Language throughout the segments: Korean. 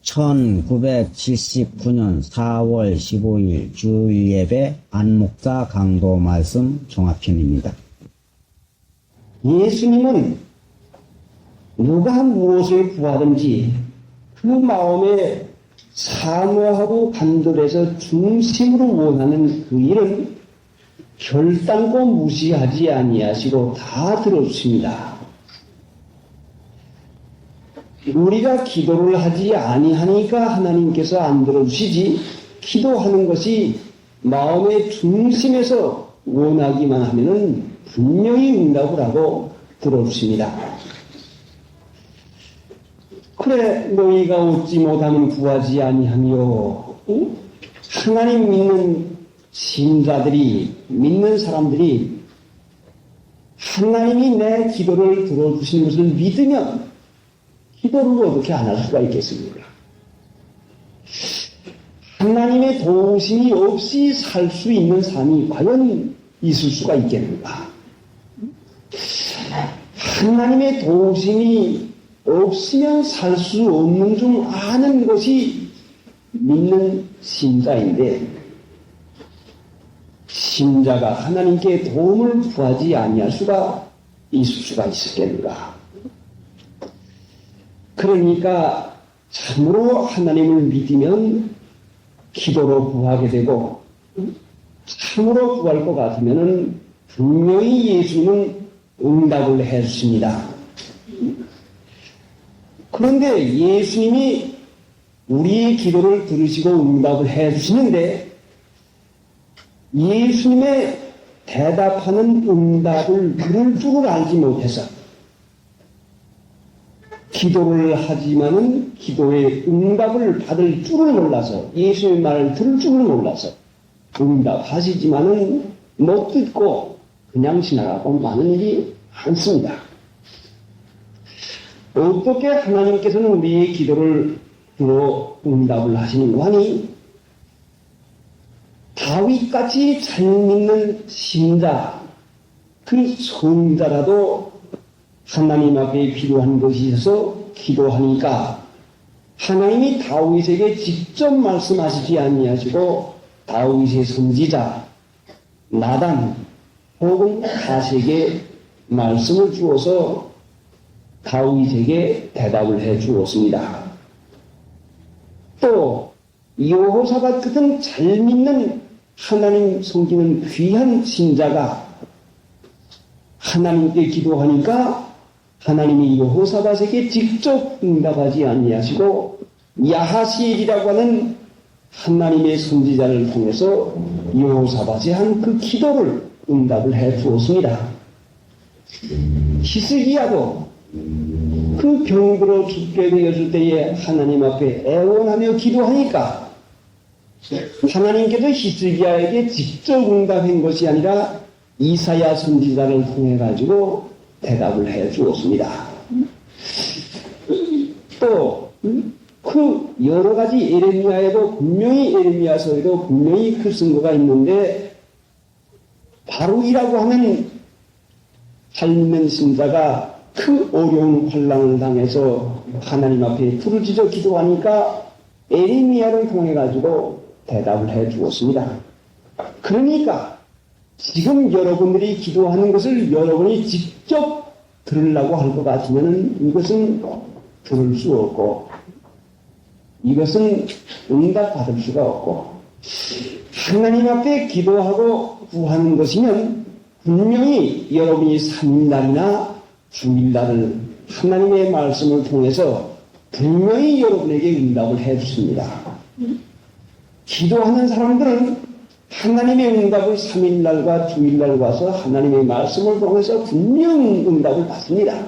1979년 4월 15일 주일예배 안목자 강도 말씀 종합편입니다. 예수님은 누가 무엇을 구하든지 그 마음에 사모하고 간절해서 중심으로 원하는 그 일은 결단코 무시하지 아니하시고 다 들어주십니다. 우리가 기도를 하지 아니하니까 하나님께서 안 들어주시지, 기도하는 것이 마음의 중심에서 원하기만 하면은 분명히 응답을 하고 들어주십니다. 그래, 너희가 얻지 못하면 구하지 아니하며, 하나님 믿는 신자들이, 믿는 사람들이 하나님이 내 기도를 들어주시는 것을 믿으면 기도를 어떻게 안 할 수가 있겠습니까? 하나님의 도우심이 없이 살 수 있는 삶이 과연 있을 수가 있겠는가? 하나님의 도우심이 없으면 살 수 없는 중 아는 것이 믿는 신자인데, 신자가 하나님께 도움을 구하지 아니할 수가 있을 수가 있었겠는가? 그러니까 참으로 하나님을 믿으면 기도로 구하게 되고, 참으로 구할 것 같으면 분명히 예수님은 응답을 해 주십니다. 그런데 예수님이 우리의 기도를 들으시고 응답을 해 주시는데, 예수님의 대답하는 응답을 들을 줄을 알지 못해서 기도를 하지만은 기도의 응답을 받을 줄을 몰라서, 예수님의 말을 들을 줄을 몰라서 응답하시지만은 못 듣고 그냥 지나가고 많은 일이 많습니다. 어떻게 하나님께서는 우리의 기도를 들어 응답을 하시는가 하니, 다윗같이 잘 믿는 신자, 그 성자라도 하나님 앞에 필요한 것이 있어서 기도하니까 하나님이 다윗에게 직접 말씀하시지 아니하시고 다윗의 선지자 나단 혹은 가세에게 말씀을 주어서 다윗에게 대답을 해 주었습니다. 또 여호사밧 같은 잘 믿는 하나님 섬기는 귀한 신자가 하나님께 기도하니까 하나님이 여호사밧에게 직접 응답하지 아니하시고 야하시엘이라고 하는 하나님의 선지자를 통해서 여호사밧이 한 그 기도를 응답을 해 주었습니다. 히스기야도 그 병들어 죽게 되었을 때에 하나님 앞에 애원하며 기도하니까 하나님께서 히스기야에게 직접 응답한 것이 아니라 이사야 선지자를 통해 가지고 대답을 해 주었습니다. 또 그 여러 가지 에레미야에도 분명히, 에레미야서에도 분명히 그 증거가 있는데, 바룩이라고 하는 잘 믿는 신자가 그 어려운 환난을 당해서 하나님 앞에 부르짖어 기도하니까 에레미야를 통해 가지고 대답을 해 주었습니다. 그러니까 지금 여러분들이 기도하는 것을 여러분이 직접 들으려고 할 것 같으면 이것은 들을 수 없고, 이것은 응답받을 수가 없고, 하나님 앞에 기도하고 구하는 것이면 분명히 여러분이 3일날이나 주일날을 하나님의 말씀을 통해서 분명히 여러분에게 응답을 해 주십니다. 기도하는 사람들은 하나님의 응답을 3일날과 주일날 와서 하나님의 말씀을 통해서 분명 응답을 받습니다.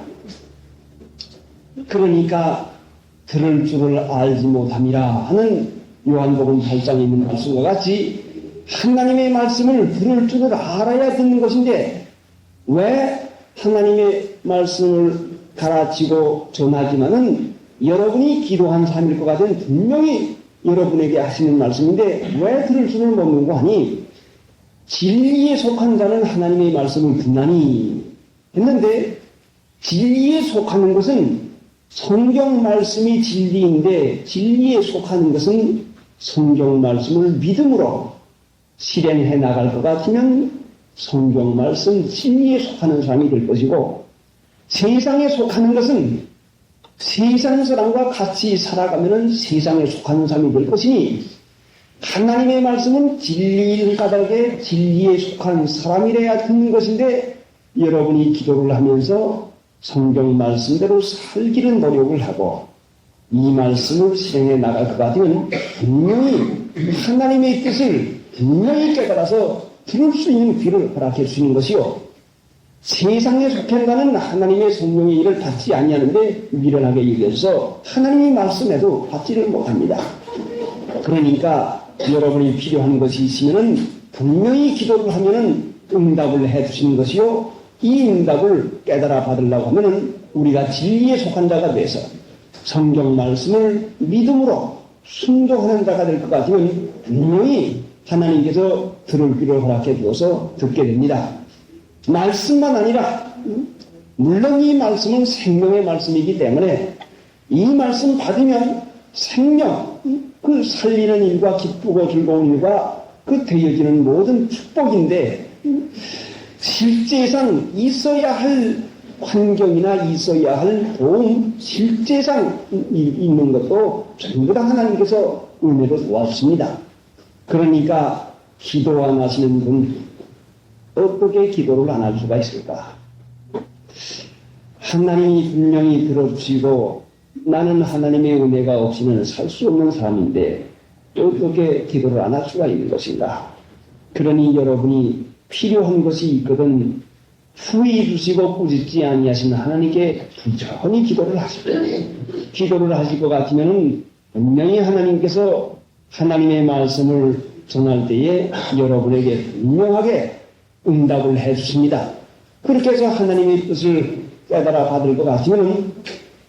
그러니까 들을 줄을 알지 못함이라 하는 요한복음 8장에 있는 말씀과 같이 하나님의 말씀을 들을 줄을 알아야 듣는 것인데, 왜 하나님의 말씀을 가르치고 전하지만은 여러분이 기도한 3일 것 같은 분명히 여러분에게 하시는 말씀인데 왜 들을 줄을 모르는고 하니, 진리에 속한 자는 하나님의 말씀을 듣나니 했는데, 진리에 속하는 것은 성경 말씀이 진리인데 진리에 속하는 것은 성경 말씀을 믿음으로 실행해 나갈 것 같으면 성경 말씀 진리에 속하는 사람이 될 것이고, 세상에 속하는 것은 세상 사람과 같이 살아가면 세상에 속하는 사람이 될 것이니, 하나님의 말씀은 진리를 까닭에 진리에 속한 사람이래야 듣는 것인데, 여러분이 기도를 하면서 성경 말씀대로 살기를 노력을 하고 이 말씀을 실행해 나갈 것 같으면 분명히 하나님의 뜻을 분명히 깨달아서 들을 수 있는 귀를 허락해 주시는 것이요, 세상에 속한다는 하나님의 성령의 일을 받지 아니하는데 미련하게 여겨서 하나님의 말씀에도 받지를 못합니다. 그러니까 여러분이 필요한 것이 있으면 분명히 기도를 하면 응답을 해 주시는 것이요, 이 응답을 깨달아 받으려고 하면 우리가 진리에 속한 자가 돼서 성경 말씀을 믿음으로 순종하는 자가 될 것 같으면 분명히 하나님께서 들을 귀를 허락해 주어서 듣게 됩니다. 말씀만 아니라 물론 이 말씀은 생명의 말씀이기 때문에 이 말씀 받으면 생명, 그 살리는 일과 기쁘고 즐거운 일과 그 되어지는 모든 축복인데, 실제상 있어야 할 환경이나 있어야 할 도움, 실제상 있는 것도 전부 다 하나님께서 은혜로 도와주십니다. 그러니까 기도 안 하시는 분 어떻게 기도를 안 할 수가 있을까? 하나님이 분명히 들어주시고 나는 하나님의 은혜가 없이는 살 수 없는 사람인데 어떻게 기도를 안 할 수가 있는 것인가? 그러니 여러분이 필요한 것이 있거든 후히 주시고 꾸짖지 아니하신 하나님께 부지런히 기도를 하시고, 기도를 하실 것 같으면 분명히 하나님께서 하나님의 말씀을 전할 때에 여러분에게 분명하게 응답을 해 주십니다. 그렇게 해서 하나님의 뜻을 깨달아 받을 것 같으면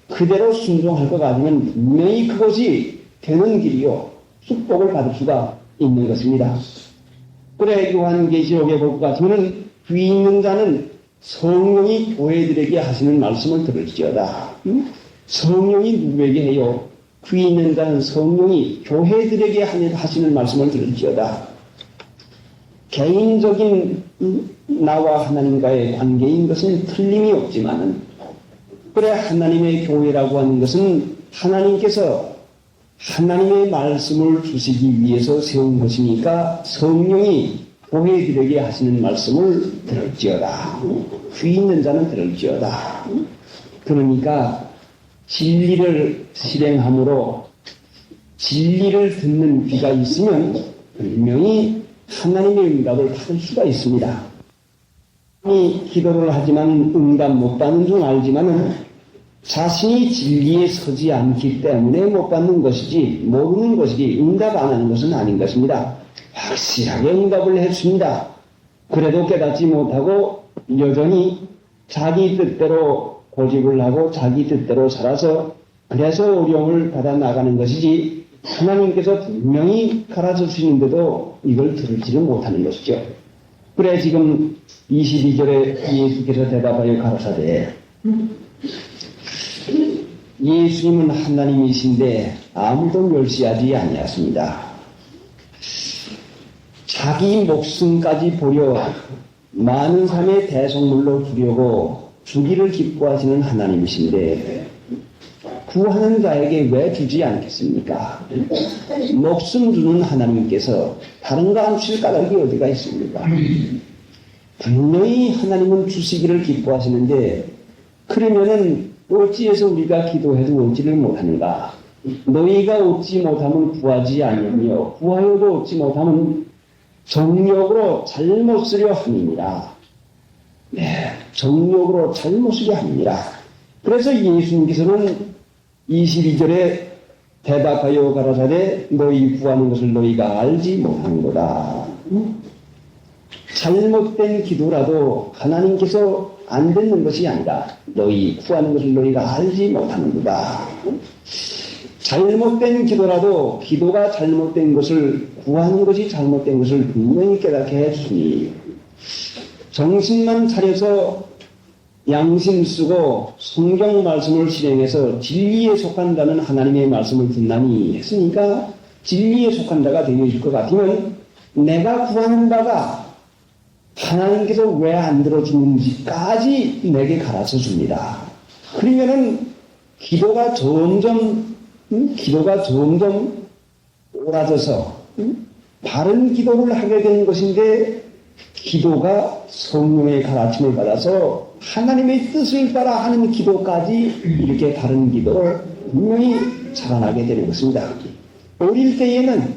그대로 순종할 것 같으면 분명히 그것이 되는 길이요 축복을 받을 수가 있는 것입니다. 그래 요한계시록에 볼 것 같으면 귀 있는 자는 성령이 교회들에게 하시는 말씀을 들을지어다. 성령이 누구에게 해요? 귀 있는 자는 성령이 교회들에게 하시는 말씀을 들을지어다. 개인적인 나와 하나님과의 관계인 것은 틀림이 없지만은, 그래 하나님의 교회라고 하는 것은 하나님께서 하나님의 말씀을 주시기 위해서 세운 것이니까 성령이 교회들에게 하시는 말씀을 들을지어다. 귀 있는 자는 들을지어다. 그러니까 진리를 실행함으로 진리를 듣는 귀가 있으면 분명히 하나님의 응답을 받을 수가 있습니다. 기도를 하지만 응답 못 받는 줄 알지만은 자신이 진리에 서지 않기 때문에 못 받는 것이지 모르는 것이지 응답 안 하는 것은 아닌 것입니다. 확실하게 응답을 했습니다. 그래도 깨닫지 못하고 여전히 자기 뜻대로 고집을 하고 자기 뜻대로 살아서 그래서 어려움을 받아 나가는 것이지 하나님께서 분명히 가르쳐 주시는데도 이걸 들을지를 못하는 것이죠. 그래 지금 22절에 예수께서 대답하여 가라사대 예수님은 하나님이신데 아무도 멸시하지 아니하십니다. 자기 목숨까지 보려 많은 삶의 대속물로 주려고 주기를 기뻐하시는 하나님이신데 구하는 자에게 왜 주지 않겠습니까? 목숨 주는 하나님께서 다른 거 안 주실 까닭이 어디가 있습니까? 분명히 하나님은 주시기를 기뻐하시는데 그러면은 어찌해서 우리가 기도해도 얻지를 못하는가? 너희가 얻지 못하면 구하지 아니하며 구하여도 얻지 못하면 정욕으로 잘못 쓰려 함이니라. 네, 정욕으로 잘못 쓰려 함이니라. 그래서 예수님께서는 22절에 대답하여 가라사대 너희 구하는 것을 너희가 알지 못하는도다. 잘못된 기도라도 하나님께서 안 듣는 것이 아니라 너희 구하는 것을 너희가 알지 못하는도다. 잘못된 기도라도 기도가 잘못된 것을 구하는 것이 잘못된 것을 분명히 깨닫게 해주시니 정신만 차려서 양심 쓰고 성경 말씀을 실행해서 진리에 속한다는 하나님의 말씀을 듣나니 했으니까 진리에 속한 자가 되어질 것 같으면 내가 구하는 바가 하나님께서 왜 안 들어주는지까지 내게 가르쳐 줍니다. 그러면은 기도가 점점 옳아져서 바른 기도를 하게 되는 것인데 기도가 성령의 가르침을 받아서 하나님의 뜻을 따라 하는 기도까지 이렇게 바른 기도를 분명히 자라나게 되는 것입니다. 어릴 때에는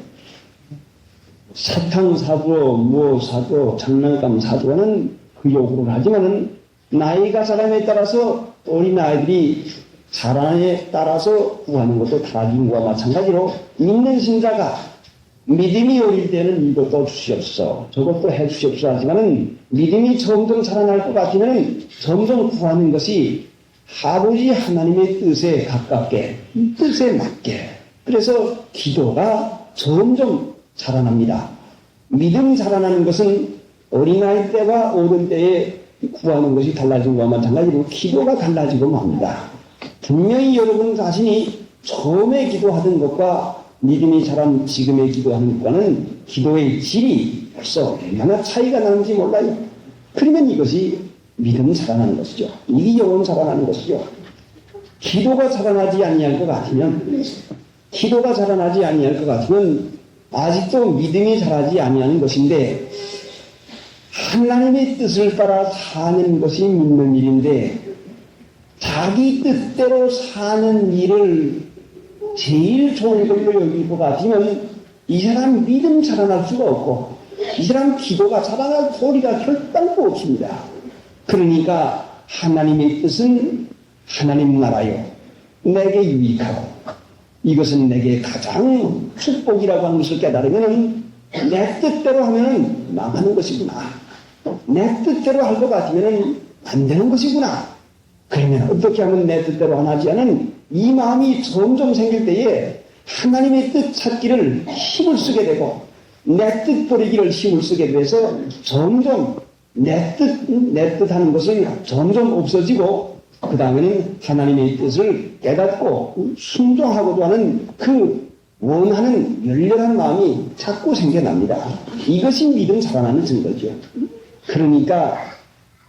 사탕 사주어, 무엇 사주어, 장난감 사주어는 그 요구를 하지만은 나이가 자람에 따라서 어린아이들이 자라에 따라서 구하는 것도 달라진 것과 마찬가지로 믿는 신자가 믿음이 어릴 때는 이것도 주시옵소서 저것도 해 주시옵소서 하지만은 믿음이 점점 자라날 것 같으면 점점 구하는 것이 아버지 하나님의 뜻에 가깝게 뜻에 맞게 그래서 기도가 점점 자라납니다. 믿음 자라나는 것은 어린아이 때와 어른 때에 구하는 것이 달라진 것과 마찬가지로 기도가 달라지고 맙니다. 분명히 여러분 자신이 처음에 기도하던 것과 믿음이 자란 지금의 기도하는 것과는 기도의 질이 벌써 얼마나 차이가 나는지 몰라요. 그러면 이것이 믿음이 자라나는 것이죠. 이게 영혼 자라나는 것이죠. 기도가 자라나지 아니할 것 같으면 아직도 믿음이 자라지 아니하는 것인데 하나님의 뜻을 따라 사는 것이 믿는 일인데 자기 뜻대로 사는 일을 제일 좋은 걸로 여길 것 같으면 이 사람 믿음 자라날 수가 없고 이 사람 기도가 자라날 도리가 결단코 없습니다. 그러니까 하나님의 뜻은 하나님 나라요 내게 유익하고 이것은 내게 가장 축복이라고 하는 것을 깨달으면 내 뜻대로 하면 망하는 것이구나. 내 뜻대로 할 것 같으면 안 되는 것이구나. 그러면 어떻게 하면 내 뜻대로 안 하지 않은 이 마음이 점점 생길 때에 하나님의 뜻 찾기를 힘을 쓰게 되고 내 뜻 버리기를 힘을 쓰게 돼서 점점 내 뜻 하는 것을 점점 없어지고 그 다음에는 하나님의 뜻을 깨닫고 순종하고자 하는 그 원하는 열렬한 마음이 자꾸 생겨납니다. 이것이 믿음 자라나는 증거죠. 그러니까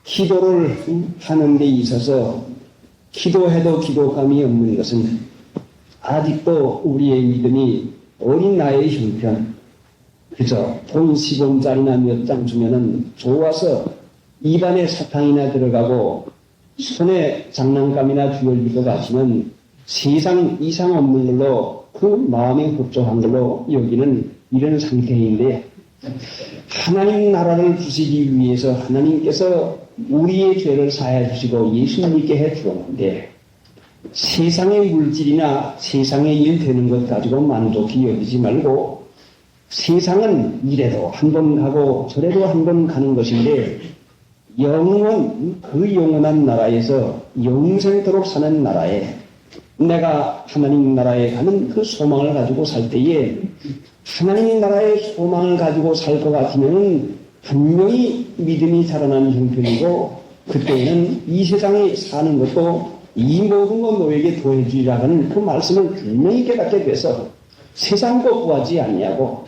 기도를 하는 데 있어서 기도해도 기도감이 없는 것은 아직도 우리의 믿음이 어린 나이의 형편 그저 돈 10원짜리나 몇 장 주면은 좋아서 입안에 사탕이나 들어가고 손에 장난감이나 쥐어질 것 같으면 세상 이상 없는 걸로 그 마음에 흡족한 걸로 여기는 이런 상태인데 하나님 나라를 부수기 위해서 하나님께서 우리의 죄를 사해 주시고 예수님께 해 주었는데 세상의 물질이나 세상의 일 되는 것 가지고 만족히 여기지 말고 세상은 이래도 한 번 가고 저래도 한 번 가는 것인데 영원 그 영원한 나라에서 영생토록 사는 나라에 내가 하나님 나라에 가는 그 소망을 가지고 살 때에 하나님 나라의 소망을 가지고 살 것 같으면 분명히 믿음이 자라나는 형편이고 그때에는 이 세상에 사는 것도 이 모든 것 너에게 더해주리라는 그 말씀을 분명히 깨닫게 돼서 세상 것 구하지 아니하고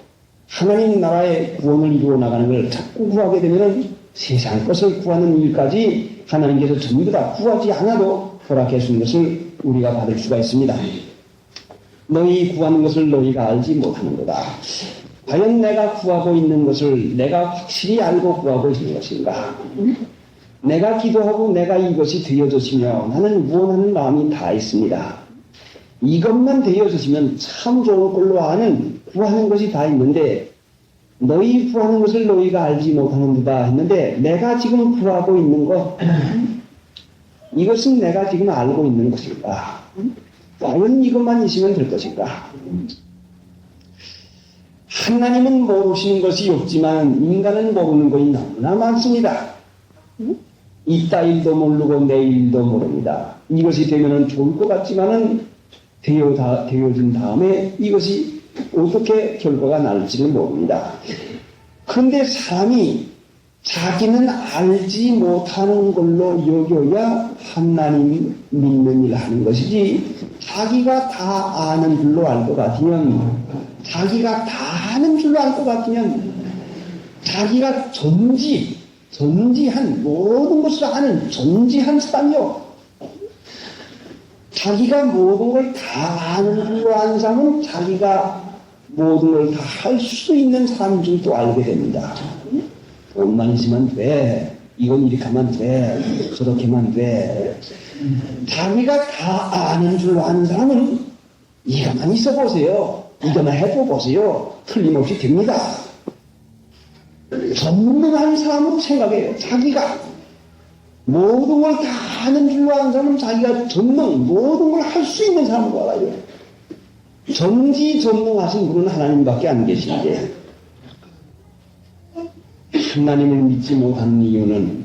하나님 나라의 구원을 이루어 나가는 걸 자꾸 구하게 되면 세상 것을 구하는 일까지 하나님께서 전부 다 구하지 않아도 허락해 주는 것을 우리가 받을 수가 있습니다. 너희 구하는 것을 너희가 알지 못하는 거다. 과연 내가 구하고 있는 것을 내가 확실히 알고 구하고 있는 것인가? 내가 기도하고 내가 이것이 되어졌으며 나는 원하는 마음이 다 있습니다. 이것만 되어졌으면 참 좋은 걸로 아는 구하는 것이 다 있는데 너희 구하는 것을 너희가 알지 못하는도다 했는데 내가 지금 구하고 있는 것 이것은 내가 지금 알고 있는 것인가? 과연 이것만 있으면 될 것인가? 하나님은 모르시는 것이 없지만 인간은 모르는 것이 너무나 많습니다. 이따일도 모르고 내일도 모릅니다. 이것이 되면 좋을 것 같지만은 되어진 다음에 이것이 어떻게 결과가 날지를 모릅니다. 그런데 사람이 자기는 알지 못하는 걸로 여겨야 하나님 믿는 일 하는 것이지, 자기가 다 아는 줄로 알 것 같으면, 자기가 다 아는 줄로 알 것 같으면, 자기가 전지한 모든 것을 아는 전지한 사람이요, 자기가 모든 걸 다 아는 줄로 아는 사람은 자기가 모든 걸 다 할 수 있는 사람인 줄도 알게 됩니다. 돈만 있으면 돼. 이건 이렇게 하면 돼. 저렇게 하면 돼. 자기가 다 아는 줄 아는 사람은 이것만 있어 보세요. 이것만 해보 보세요. 틀림없이 됩니다. 전문한 사람으로 생각해요. 자기가 모든 걸 다 아는 줄로 아는 사람은 자기가 모든 걸 할 수 있는 사람으로 알아요. 전지전능하신 분은 하나님밖에 안 계신데, 하나님을 믿지 못하는 이유는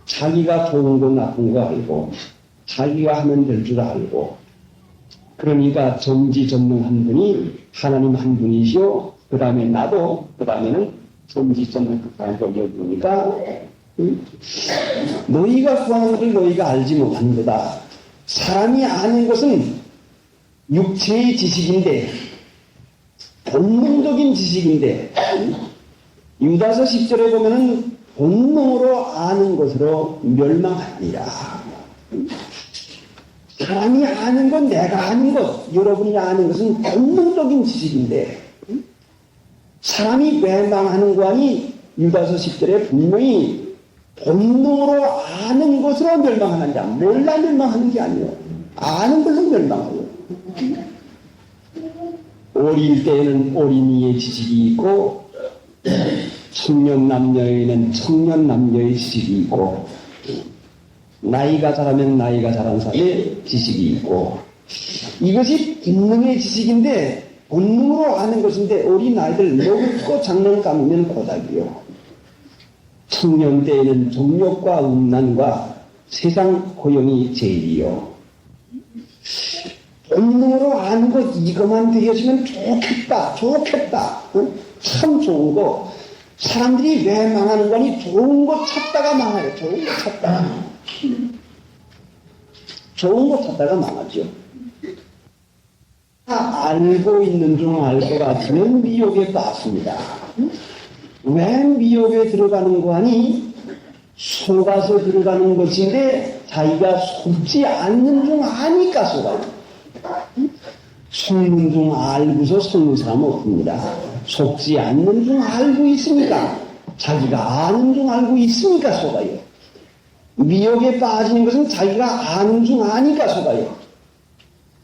자기가 좋은 거 나쁜 거 알고, 자기가 하면 될 줄 알고, 그러니까 전지전능한 분이 하나님 한 분이시오. 그 다음에 나도, 그 다음에는 전지전능한 걸 여기니까, 너희가 구하는 것을 너희가 알지 못하는 거다. 사람이 아는 것은 육체의 지식인데, 본능적인 지식인데, 유다서 10절에 보면은 본능으로 아는 것으로 멸망하니라. 사람이 아는 건, 내가 아는 것, 여러분이 아는 것은 본능적인 지식인데, 사람이 멸망하는 거 아니, 유다서 10절에 분명히 본능으로 아는 것으로 멸망하는 자, 몰라 멸망하는 게 아니에요. 아는 걸로 멸망하고. 어릴 때에는 어린이의 지식이 있고, 청년 남녀에는 청년 남녀의 지식이 있고, 나이가 자라면 나이가 자란 사람의 지식이 있고, 이것이 본능의 지식인데, 본능으로 아는 것인데, 어린 아이들 먹고 장난 감으면 고작이요. 청년 때에는 정욕과 음란과 세상 고용이 제일이요. 본능으로 아는 것 이것만 되어지면 좋겠다. 참 좋은 거. 사람들이 왜 망하는 거니? 좋은 거 찾다가 망해요. 좋은 거 찾다가. 좋은 거 찾다가 망하죠. 알고 있는 중 알 것 같으면 미혹에 빠집니다. 왜 미혹에 들어가는 거 아니? 속아서 들어가는 것인데 자기가 속지 않는 중 아니까 속아요. 속는 중 알고서 속는 사람은 없습니다. 속지 않는 중 알고 있으니까, 자기가 아는 중 알고 있으니까 속아요. 미혹에 빠지는 것은 자기가 아는 중 아니까 속아요.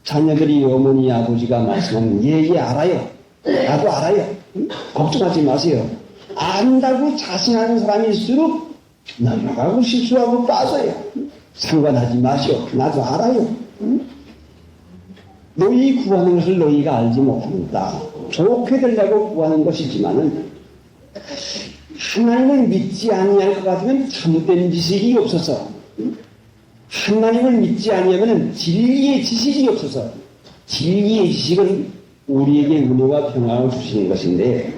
자녀들이 어머니 아버지가 말씀하는 얘기 알아요. 나도 알아요. 걱정하지 마세요. 안다고 자신하는 사람일수록 넘어가고 실수하고 빠져요. 상관하지 마시오. 나도 알아요. 너희 구하는 것을 너희가 알지 못합니다. 좋게 되려고 구하는 것이지만은, 하나님을 믿지 아니할 것 같으면 참된 지식이 없어서, 하나님을 믿지 아니하면 진리의 지식이 없어서, 진리의 지식은 우리에게 은혜와 평화를 주시는 것인데,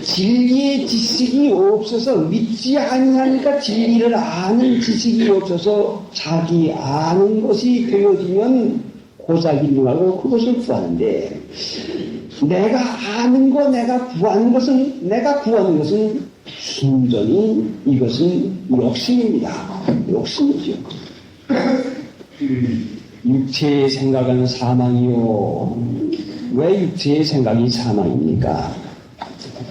진리의 지식이 없어서 믿지 아니하니까 진리를 아는 지식이 없어서 자기 아는 것이 되어지면 고작이하고 그것을 구하는데, 내가 아는 거, 내가 구하는 것은 순전히 이것은 욕심입니다. 욕심이죠. 육체의 생각은 사망이요. 왜 육체의 생각이 사망입니까?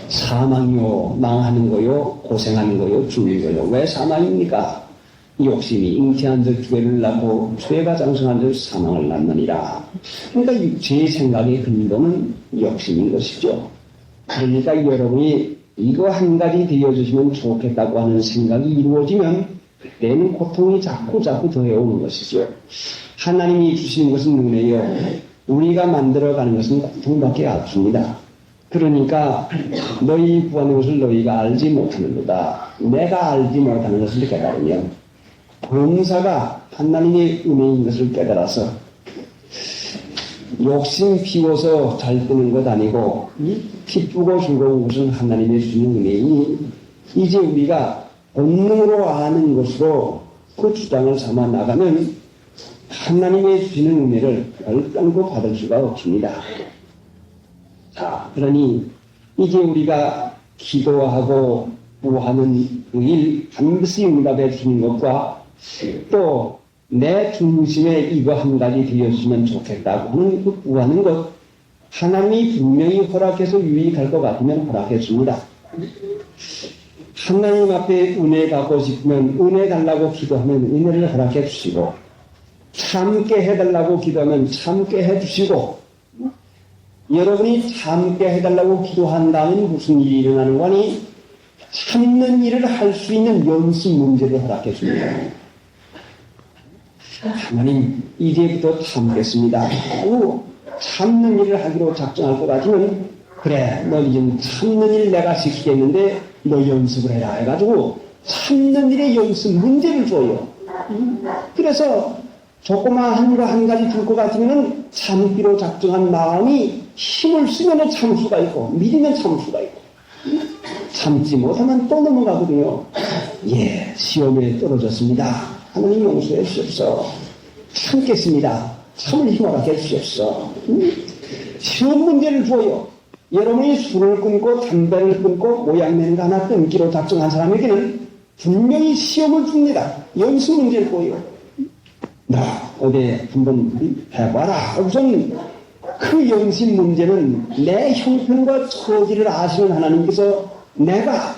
사망이요. 망하는 거요. 고생하는 거요. 죽는 거요. 왜 사망입니까? 욕심이 잉태한 듯 죄를 낳고 죄가 장성한 듯 사망을 낳느니라. 그러니까 육체의 생각의 근본은 욕심인 것이죠. 그러니까 여러분이 이거 한 가지 되어주시면 좋겠다고 하는 생각이 이루어지면 그때는 고통이 자꾸 더해오는 것이죠. 하나님이 주시는 것은 은혜요. 우리가 만들어가는 것은 고통밖에 없습니다. 그러니까 너희 구하는 것을 너희가 알지 못하는도다. 내가 알지 못하는 것을 깨달으면 범사가 하나님의 은혜인 것을 깨달아서 욕심 피워서 잘 뜨는 것 아니고 기쁘고 즐거운 것은 하나님의 주시는 은혜이니 이제 우리가 본능으로 아는 것으로 그 주장을 삼아 나가면 하나님의 주시는 은혜를 결단코 받을 수가 없습니다. 자, 그러니 이제 우리가 기도하고 구하는 그 일 반드시 응답해 주는 것과 또 내 중심에 이거 한 가지 되었으면 좋겠다고 하는 그 구하는 것 하나님이 분명히 허락해서 유익할 것 같으면 허락했습니다. 하나님 앞에 은혜 받고 싶으면 은혜 달라고 기도하면 은혜를 허락해 주시고 참게 해달라고 기도하면 참게 해주시고 여러분이 참게 해달라고 기도한다면 무슨 일이 일어나는 거니? 참는 일을 할 수 있는 연습 문제를 허락해 줍니다. 하나님 이제부터 참겠습니다 하고 참는 일을 하기로 작정할 것 같으면 그래 너 이제 참는 일 내가 시키겠는데 너 연습을 해라 해가지고 참는 일의 연습 문제를 줘요. 그래서 조그마한 거 한 가지 줄 것 같으면 참기로 작정한 마음이 힘을 쓰면 참을 수가 있고 미리면 참을 수가 있고 참지 못하면 또 넘어가거든요. 예, 시험에 떨어졌습니다. 하나님 용서해 주십시오. 참겠습니다. 참을 힘을 허락해 주십시오. 시험 문제를 줘요. 여러분이 술을 끊고 담배를 끊고 모양내는 거 하나 끊기로 작정한 사람에게는 분명히 시험을 줍니다. 연습 문제를 보여요. 나 어디 한번 해봐라. 우선 그 연습 문제는 내 형편과 처지를 아시는 하나님께서 내가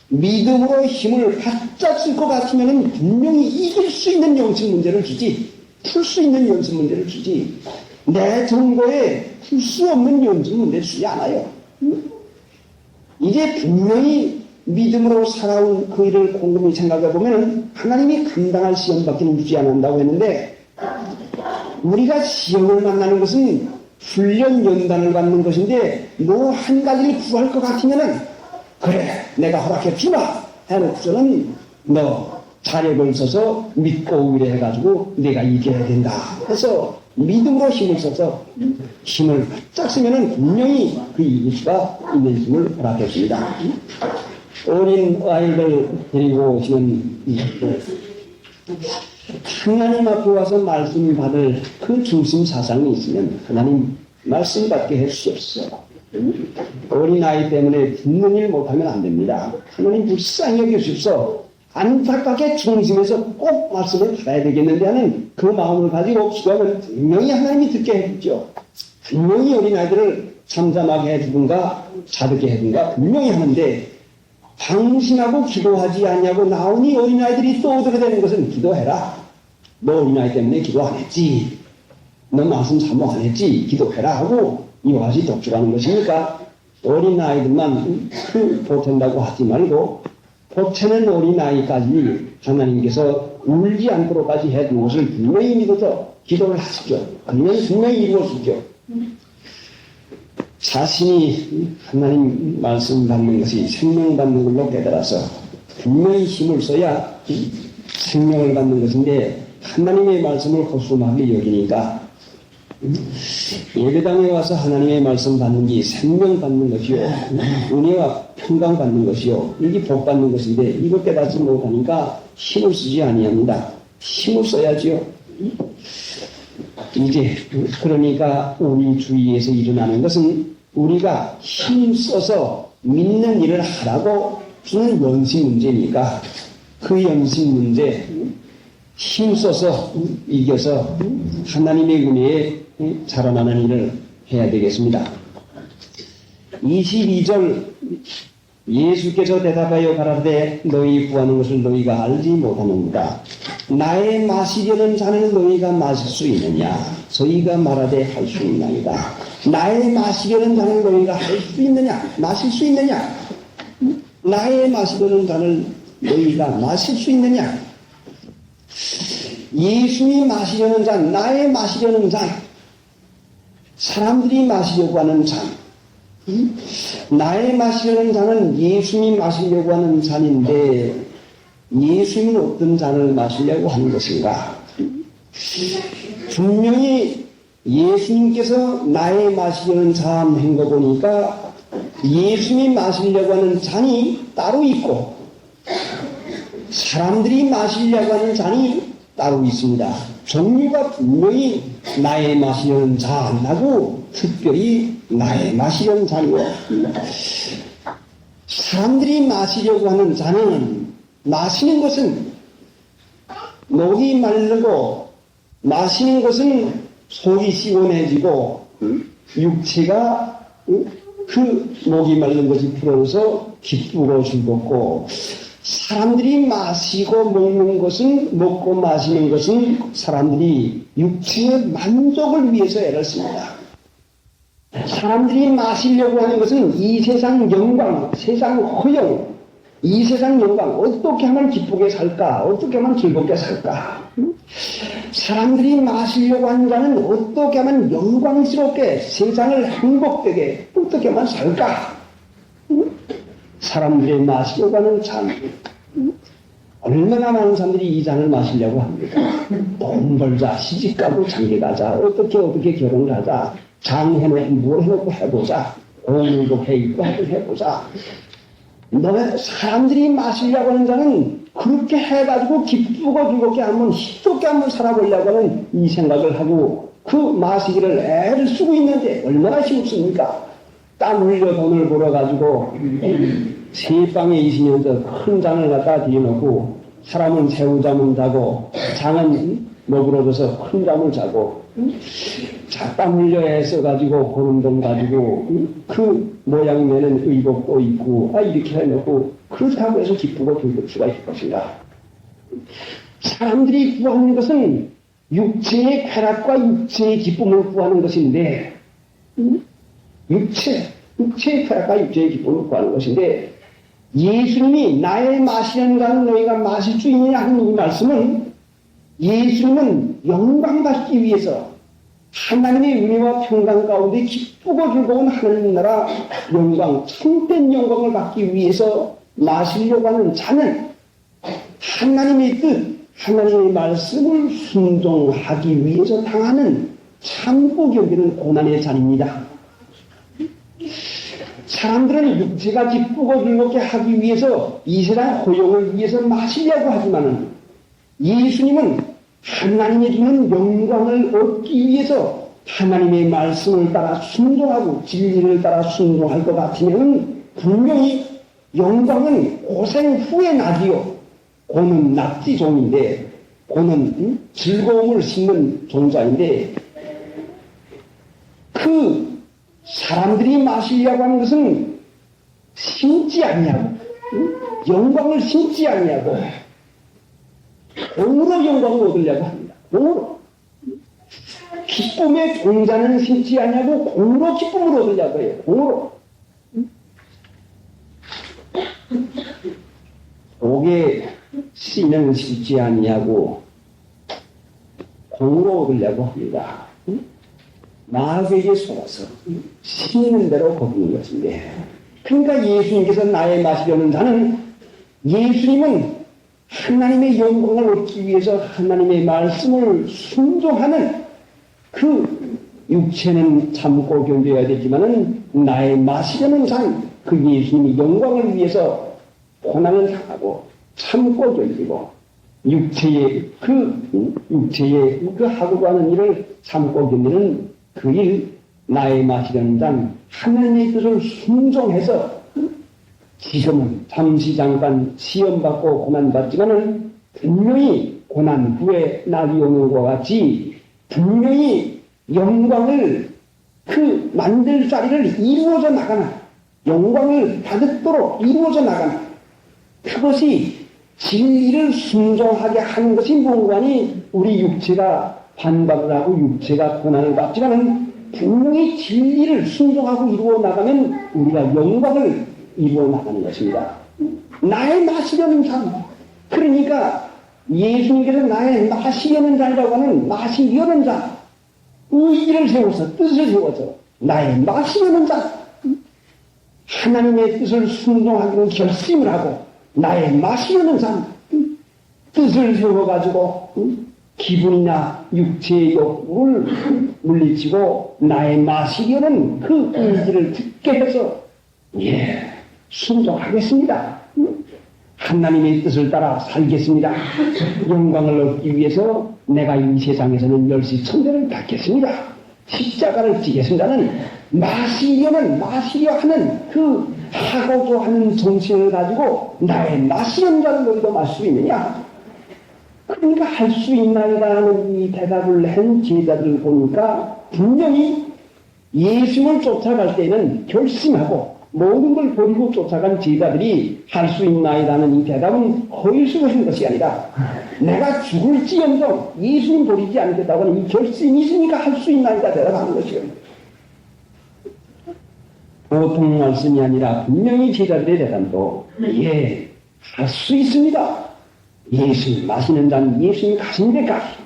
믿음으로 힘을 바짝 쓸 것 같으면 분명히 이길 수 있는 연습 문제를 주지, 풀 수 있는 연습 문제를 주지, 내 정보에 풀 수 없는 연습 문제를 주지 않아요. 이제 분명히 믿음으로 살아온 그 일을 곰곰이 생각해 보면 하나님이 감당할 시험밖에 주지 않는다고 했는데 우리가 시험을 만나는 것은 훈련 연단을 받는 것인데 뭐 한 가지를 구할 것 같으면은 그래 내가 허락해 주마 해놓고서는 너 자력을 써서 믿고 의뢰해가지고 내가 이겨야 된다 해서 믿음으로 힘을 써서 힘을 바짝 쓰면은 분명히 그 이길 수가 있는 힘을 허락해 줍니다. 어린 아이들 데리고 오시는 하나님 앞에 와서 말씀 받을 그 중심 사상이 있으면 하나님 말씀 받게 해주시옵소서. 어린 아이 때문에 듣는 일 못하면 안 됩니다. 하나님 불쌍히 여겨주십시오. 안타깝게 중심에서 꼭 말씀을 받아야 되겠는데 하는 그 마음을 가지고 기도하면 분명히 하나님이 듣게 해주죠. 분명히 어린 아이들을 잠잠하게 해주든가 자르게 해주든가 분명히 하는데 당신하고 기도하지 않냐고 나오니 어린아이들이 또 어떻게 되는 것은 기도해라. 너 어린아이 때문에 기도 안 했지. 너 말씀 사모 안 했지. 기도해라 하고 이와 같이 독주하는 것이니까 어린아이들만 보탠다고 하지 말고 보태는 어린아이까지 하나님께서 울지 않도록까지 해준 것을 분명히 믿어서 기도를 하시죠. 그러면 분명히 이루어지죠. 자신이 하나님 말씀 받는 것이 생명 받는 걸로 깨달아서 분명히 힘을 써야 생명을 받는 것인데 하나님의 말씀을 허술하게 여기니까 예배당에 와서 하나님의 말씀 받는 게 생명 받는 것이요 은혜와 평강 받는 것이요 이게 복 받는 것인데 이걸 깨닫지 못하니까 힘을 쓰지 아니합니다. 힘을 써야지요. 이제 그러니까 우리 주위에서 일어나는 것은 우리가 힘써서 믿는 일을 하라고 주는 연습 문제니까 그 연습 문제 힘써서 이겨서 하나님의 은혜에 자라나는 일을 해야 되겠습니다. 22절 예수께서 대답하여 가라사대 너희 구하는 것을 너희가 알지 못하는구나. 나의 마시려는 잔을 너희가 마실 수 있느냐? 저희가 말하되 할 수 있나이다. 나의 마시려는 잔을 너희가 할 수 있느냐? 마실 수 있느냐? 나의 마시려는 잔을 너희가 마실 수 있느냐? 예수님이 마시려는 잔, 나의 마시려는 잔, 사람들이 마시려고 하는 잔, 나의 마시려는 잔은 예수님이 마시려고 하는 잔인데 예수님은 어떤 잔을 마시려고 하는 것인가? 분명히 예수님께서 나의 마시려는 잔 한 거 보니까 예수님이 마시려고 하는 잔이 따로 있고 사람들이 마시려고 하는 잔이 따로 있습니다. 종류가 분명히 나의 마시려는 잔하고 특별히 나의 마시려는 잔이고, 사람들이 마시려고 하는 잔은, 마시는 것은 목이 마르고 마시는 것은 속이 시원해지고 육체가 그 목이 마른 것이 풀어서 기쁘고 즐겁고, 사람들이 마시고 먹는 것은, 먹고 마시는 것은 사람들이 육체의 만족을 위해서 애를 씁니다. 사람들이 마시려고 하는 것은 이 세상 영광, 세상 허영, 이 세상 영광, 어떻게 하면 기쁘게 살까? 어떻게 하면 즐겁게 살까? 사람들이 마시려고 하는 자는 어떻게 하면 영광스럽게 세상을 행복되게 어떻게 하면 살까? 사람들이 마시려고 하는 잔, 얼마나 많은 사람들이 이 잔을 마시려고 합니까? 돈 벌자, 시집가고 장가가자, 어떻게 결혼을 하자, 장해놓고 뭘 해놓고 해보자, 공부도 해있고 해보자. 사람들이 마시려고 하는 자는 그렇게 해가지고 기쁘고 즐겁게 한번 힘좋게 한번 살아보려고 하는 이 생각을 하고 그 마시기를 애를 쓰고 있는데 얼마나 힘없습니까? 땀 흘려 돈을 벌어가지고 세방에 20년 큰 장을 갖다 뒤놓고 사람은 새우잠을 자고 장은 너그러져서 큰 잠을 자고 땀 흘려 애써가지고 버는 돈 가지고 그 모양면은 의복도 입고 이렇게 해놓고 그렇다고 해서 기쁘고 즐거울 수가 있을 것인가. 사람들이 구하는 것은 육체의 쾌락과 육체의 기쁨을 구하는 것인데 육체의 쾌락과 육체의 기쁨을 구하는 것인데, 예수님이 나의 마시는 잔은 너희가 마실 수 있느냐 하는 이 말씀은 예수님은 영광 받기 위해서 하나님의 은혜와 평강 가운데 기쁘고 즐거운 하나님 나라 영광, 참된 영광을 받기 위해서 마시려고 하는 잔은 하나님의 뜻, 하나님의 말씀을 순종하기 위해서 당하는 참고 여기는 고난의 잔입니다. 사람들은 육체가 기쁘고 즐겁게 하기 위해서 이 세상 허용을 위해서 마시려고 하지만은 예수님은 하나님이 주는 영광을 얻기 위해서 하나님의 말씀을 따라 순종하고 진리를 따라 순종할 것 같으면 분명히 영광은 고생 후에 나지요. 고는 낙지 종인데, 고는 즐거움을 심는 종자인데, 그 사람들이 마시려고 하는 것은 심지 않냐고, 영광을 심지 않냐고, 공으로 영광을 얻으려고 합니다. 공으로. 기쁨의 종자는 심지 않냐고, 공으로 기쁨을 얻으려고 해요. 공으로. 옥에 씨는 심지 않냐고, 공으로 얻으려고 합니다. 마귀에게 속아서 심는 대로 거두는 것인데, 그러니까 예수님께서 나의 마시려는 자는, 예수님은 하나님의 영광을 얻기 위해서 하나님의 말씀을 순종하는 그 육체는 참고 견뎌야 되지만은 나의 마시려는 잔, 그 예수님이 영광을 위해서 고난을 당하고 참고 견디고 육체의 그 하고 가는 일을 참고 견디는 그 일, 나의 마시려는 잔, 하나님의 뜻을 순종해서 지금은 잠시 잠깐 시험받고 고난받지만은 분명히 고난 후에 낙이 오는 것 같이 분명히 영광을 그 만들 자리를 이루어져 나가나, 영광을 받도록 이루어져 나가나, 그것이 진리를 순종하게 하는 것이 뭔가니 우리 육체가 반박을 하고 육체가 고난을 받지만은 분명히 진리를 순종하고 이루어 나가면 우리가 영광을 이루어 나가는 것입니다. 나의 마시려는 잔. 그러니까 예수님께서 나의 마시려는 잔이라고 하는 마시려는 잔. 의지를 세워서 뜻을 세워서 나의 마시려는 잔. 하나님의 뜻을 순종하기로 결심을 하고 나의 마시려는 잔. 뜻을 세워가지고 기분이나 육체의 욕구를 물리치고 나의 마시려는 그 의지를 듣게 해서 순종하겠습니다. 하나님의 뜻을 따라 살겠습니다. 영광을 얻기 위해서 내가 이 세상에서는 열시 천대를 닦겠습니다. 십자가를 지겠습니다는 마시려 하는 그 하고자 하는 정신을 가지고 나의 마시는 자를 너희도 마실 수 있느냐? 그러니까 할 수 있나이라는 이 대답을 한 제자들을 보니까 분명히 예수님을 쫓아갈 때는 결심하고 모든 걸 버리고 쫓아간 제자들이 할 수 있나이라는 이 대답은 허위수고한 것이 아니라 내가 죽을지언정 예수님 버리지 않겠다고 하는 이 결심이 있으니까 할 수 있나이다 대답하는 것이요. 보통 말씀이 아니라 분명히 제자들의 대답도 예, 할 수 있습니다. 예수님 마시는 잔 예수님 가신 데까지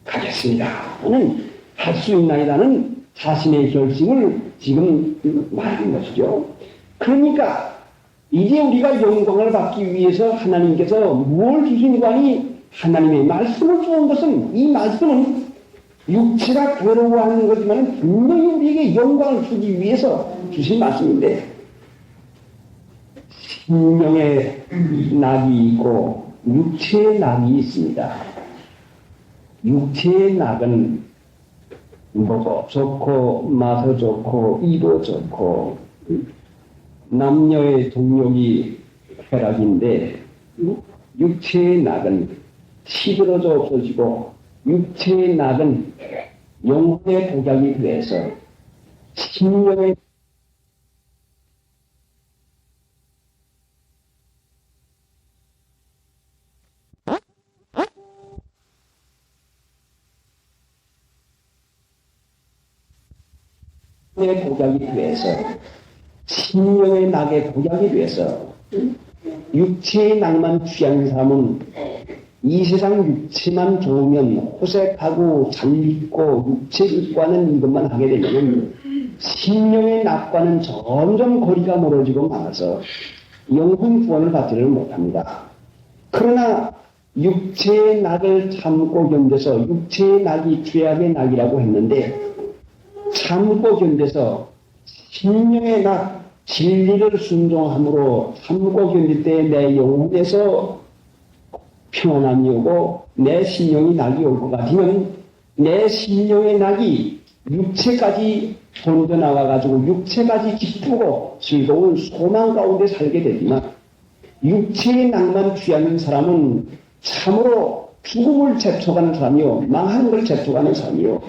가겠습니다. 하는 할 수 있나이다는 자신의 결심을 지금 말하는 것이죠. 그러니까 이제 우리가 영광을 받기 위해서 하나님께서 무엇을 주시는가 하니 하나님의 말씀을 주는 것은 이 말씀은 육체가 괴로워하는 거지만 분명히 우리에게 영광을 주기 위해서 주신 말씀인데 신령의 낙이 있고 육체의 낙이 있습니다. 육체의 낙은 먹어 좋고 마셔 좋고 입어 좋고 남녀의 동력이 쾌락인데 육체의 낙은 시들어져 없어지고 육체의 낙은 영혼의 독약이 돼서 심령의 독약이 돼서 심령의 낙의 독약이 돼서 육체의 낙만 취한 사람은 이 세상 육체만 좋으면 호색하고 잘 입고 육체 입과는 이것만 하게 되면 심령의 낙과는 점점 거리가 멀어지고 말아서 영혼 구원을 받지를 못합니다. 그러나 육체의 낙을 참고 견뎌서 육체의 낙이 죄악의 낙이라고 했는데 참고 견뎌서 심령의 낙 진리를 순종함으로 참고 견딜 때 내 영혼에서 평안함이 오고 내 심령이 낙이 올 것 같으면 내 심령의 낙이 육체까지 던져나와가지고 육체까지 기쁘고 즐거운 소망 가운데 살게 되지만 육체의 낙만 취하는 사람은 참으로 죽음을 재촉하는 사람이요 망하는 걸 재촉하는 사람이요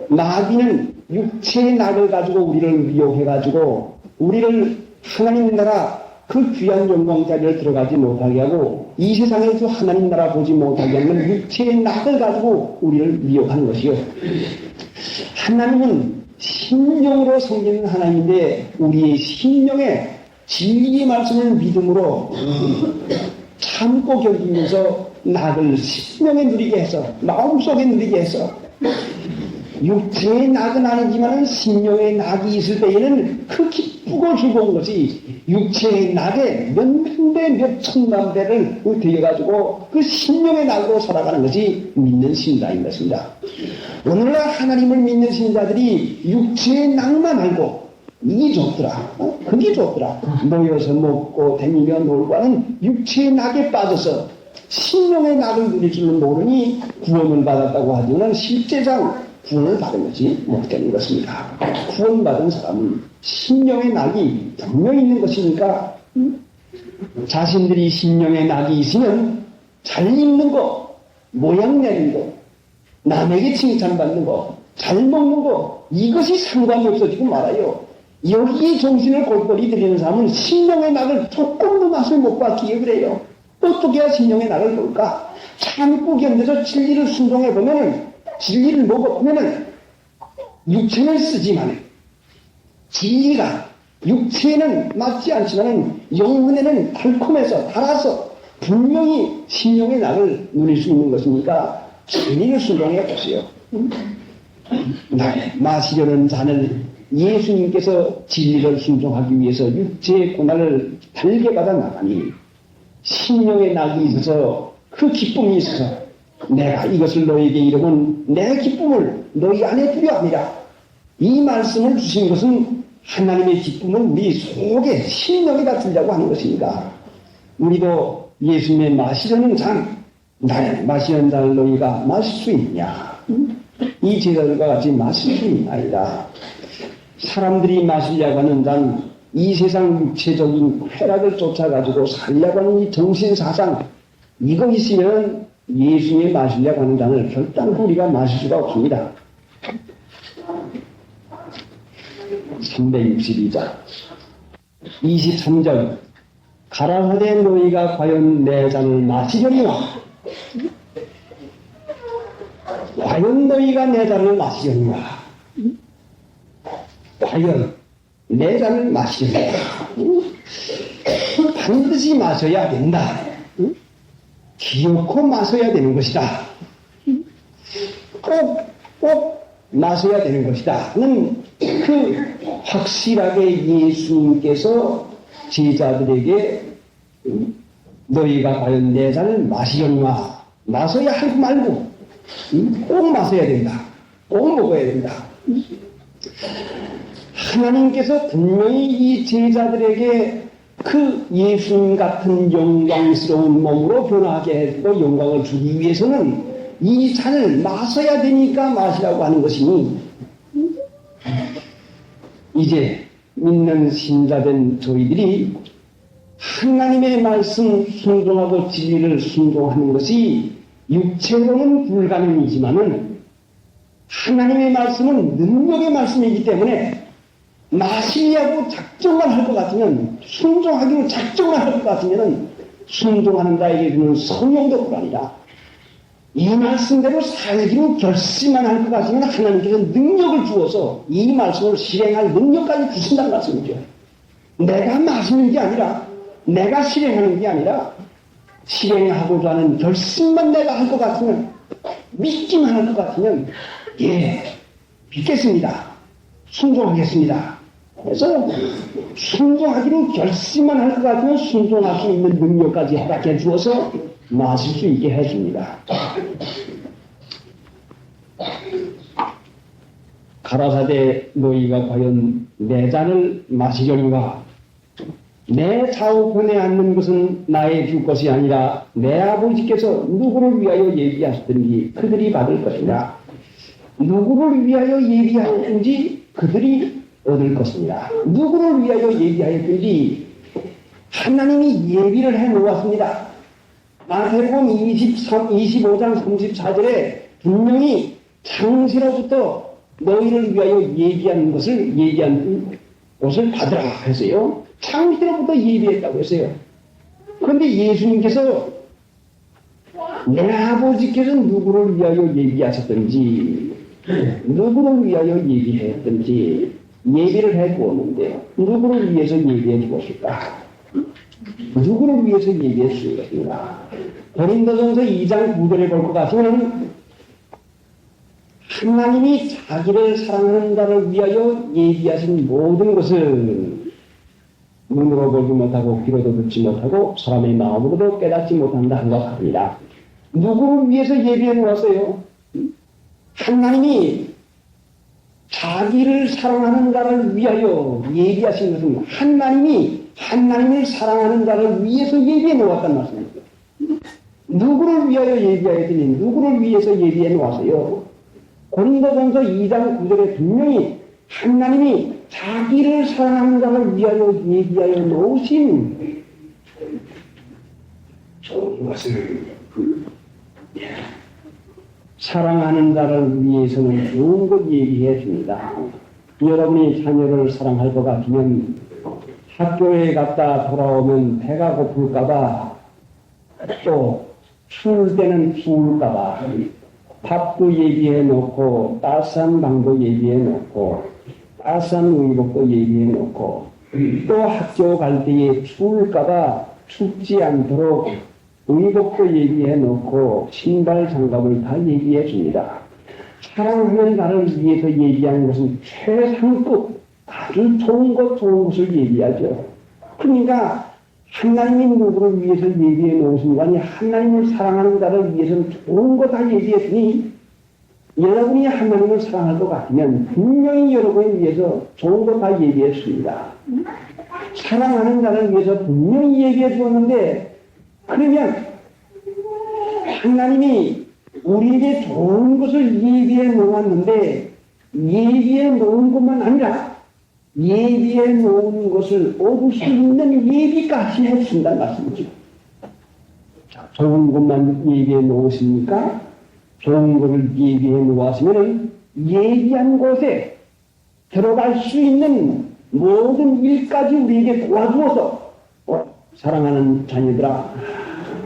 마귀는 육체의 낙을 가지고 우리를 미혹해가지고 우리를 하나님 나라 그 귀한 영광 자리를 들어가지 못하게 하고 이 세상에서 하나님 나라 보지 못하게 하는 육체의 낙을 가지고 우리를 미혹하는 것이요. 하나님은 심령으로 섬기는 하나님인데 우리의 심령에 진리의 말씀을 믿음으로 참고 견디면서 낙을 심령에 누리게 해서 마음속에 누리게 해서 육체의 낙은 아니지만 심령의 낙이 있을 때에는 그 기쁘고 즐거운 것이 육체의 낙에 몇만 배, 몇 천만 배를 되어가지고 그 심령의 낙으로 살아가는 것이 믿는 신자인 것입니다. 오늘날 하나님을 믿는 신자들이 육체의 낙만 알고 이게 좋더라. 그게 좋더라. 모여서 먹고 다니며 놀고 하는 육체의 낙에 빠져서 심령의 낙을 누릴 줄은 모르니 구원을 받았다고 하지만 실제상 구원을 받은 것이 못 되는 것입니다. 구원받은 사람은 심령의 낙이 분명히 있는 것이니까 자신들이 심령의 낙이 있으면 잘 입는 거, 모양 내는 거, 남에게 칭찬받는 거, 잘 먹는 거 이것이 상관이 없어지고 말아요. 여기에 정신을 골똘히 들이는 사람은 심령의 낙을 조금도 맛을 못 봤기에 그래요. 어떻게 해야 심령의 낙을 볼까? 참고 견뎌서 진리를 순종해보면 진리를 먹어보면 육체는 쓰지만 진리가 육체에는 맞지 않지만 영혼에는 달콤해서 달아서 분명히 심령의 낙을 누릴 수 있는 것이니까 진리를 순종해 보세요. 마시려는 잔을 예수님께서 진리를 순종하기 위해서 육체의 고난을 달게 받아 나가니 심령의 낙이 있어서 그 기쁨이 있어서 내가 이것을 너에게 이르면 내 기쁨을 너희 안에 두려 합니다. 이 말씀을 주신 것은 하나님의 기쁨은 우리 속에 심령에다 두려고 하는 것입니다. 우리도 예수님의 마시려는 잔, 나의 마시려는 잔을 너희가 마실 수 있냐? 이 제자들과 같이 마실 수 있나이다. 사람들이 마시려고 하는 잔, 이 세상 육체적인 쾌락을 쫓아가지고 살려고 하는 이 정신사상, 이거 있으면 예수님이 마시려고 하는 잔을 결단코 우리가 마실 수가 없습니다. 362장 23절 가라사대 너희가 과연 내 잔을 마시려니와 과연 너희가 내 잔을 마시려니와 과연 내 잔을 마시려니와 반드시 마셔야 된다. 기어코 마셔야 되는 것이다. 꼭 마셔야 되는 것이다 하는 그 확실하게 예수님께서 제자들에게 너희가 과연 내 잔을 마시려니와 마셔야 하고 말고 꼭 마셔야 된다. 꼭 먹어야 된다. 하나님께서 분명히 이 제자들에게 그 예수님 같은 영광스러운 몸으로 변화하게 해주고 영광을 주기 위해서는 이 잔을 마셔야 되니까 마시라고 하는 것이니 이제 믿는 신자된 저희들이 하나님의 말씀 순종하고 진리를 순종하는 것이 육체로는 불가능이지만은 하나님의 말씀은 능력의 말씀이기 때문에 마시려고 작정만 할 것 같으면 순종하기로 작정만 할 것 같으면 순종하는 자에게 주는 성령도 그러니라. 이 말씀대로 살기로 결심만 할 것 같으면 하나님께서 능력을 주어서 이 말씀을 실행할 능력까지 주신다는 말씀이죠. 내가 마시는 게 아니라 내가 실행하는 게 아니라 실행하고자 하는 결심만 내가 할 것 같으면 믿기만 할 것 같으면 예 믿겠습니다. 순종하겠습니다. 그래서 순종하기로 결심만 할 것 같으면 순종할 수 있는 능력까지 허락해 주어서 마실 수 있게 해줍니다. 가라사대 너희가 과연 내 잔을 마시려니와 내 좌우편에 앉는 것은 나의 줄 것이 아니라 내 아버지께서 누구를 위하여 예비하셨든지 그들이 받을 것이라. 누구를 위하여 예비하였든지 그들이 얻을 것입니다. 누구를 위하여 예비하였든지 하나님이 예비를 해 놓았습니다. 마태복음 25장 34절에 분명히 창세로부터 너희를 위하여 예비한 것을 받으라 했어요. 창세로부터 예비했다고 했어요. 그런데 예수님께서 내 아버지께서 누구를 위하여 예비하셨든지 누구를 위하여 예비했든지 예비를 해 두었는데 누구를 위해서 예비해 주었을까? 누구를 위해서 예비해 주었을까? 고린도전서 2장 9절에 볼 것 같으면 하나님이 자기를 사랑하는 자를 위하여 예비하신 모든 것을 눈으로 보지 못하고 귀로도 듣지 못하고 사람의 마음으로도 깨닫지 못한다 한 것 같습니다. 누구를 위해서 예비해 놓았어요? 하나님이 자기를 사랑하는 자를 위하여 예비하신 것은 하나님을 사랑하는 자를 위해서 예비해 놓았단 말씀입니다. 누구를 위하여 예비하였더니 누구를 위해서 예비해 놓았어요? 고린도전서 2장 9절에 분명히 하나님이 자기를 사랑하는 자를 위하여 예비하여 놓으신 좋은 것을 사랑하는 자를 위해서는 좋은 것 얘기해 줍니다. 여러분이 자녀를 사랑할 것 같으면 학교에 갔다 돌아오면 배가 고플까봐 또 추울 때는 추울까봐 밥도 예비해 놓고 따스한 방도 예비해 놓고 따스한 의복도 예비해 놓고 또 학교 갈 때에 추울까봐 춥지 않도록 의복도 예비해 놓고 신발 장갑을 다 예비해 줍니다. 사랑하는 나를 위해서 예비하는 것은 최상급 아주 좋은 것을 예비하죠. 그러니까 하나님이 누구를 위해서 예비해 놓으신 거 아니 하나님을 사랑하는 자를 위해서는 좋은 거 다 예비했으니 여러분이 하나님을 사랑할 것 같으면 분명히 여러분을 위해서 좋은 거 다 예비했습니다. 사랑하는 자를 위해서 분명히 예비해 주었는데 그러면 하나님이 우리에게 좋은 것을 예비해 놓았는데 예비해 놓은 것만 아니라 예비해 놓은 것을 얻을 수 있는 예비까지 해준다는 말씀이죠. 자, 좋은 것만 예비해 놓으십니까? 좋은 것을 예비해 놓았으면 예비한 곳에 들어갈 수 있는 모든 일까지 우리에게 도와주어서 사랑하는 자녀들아,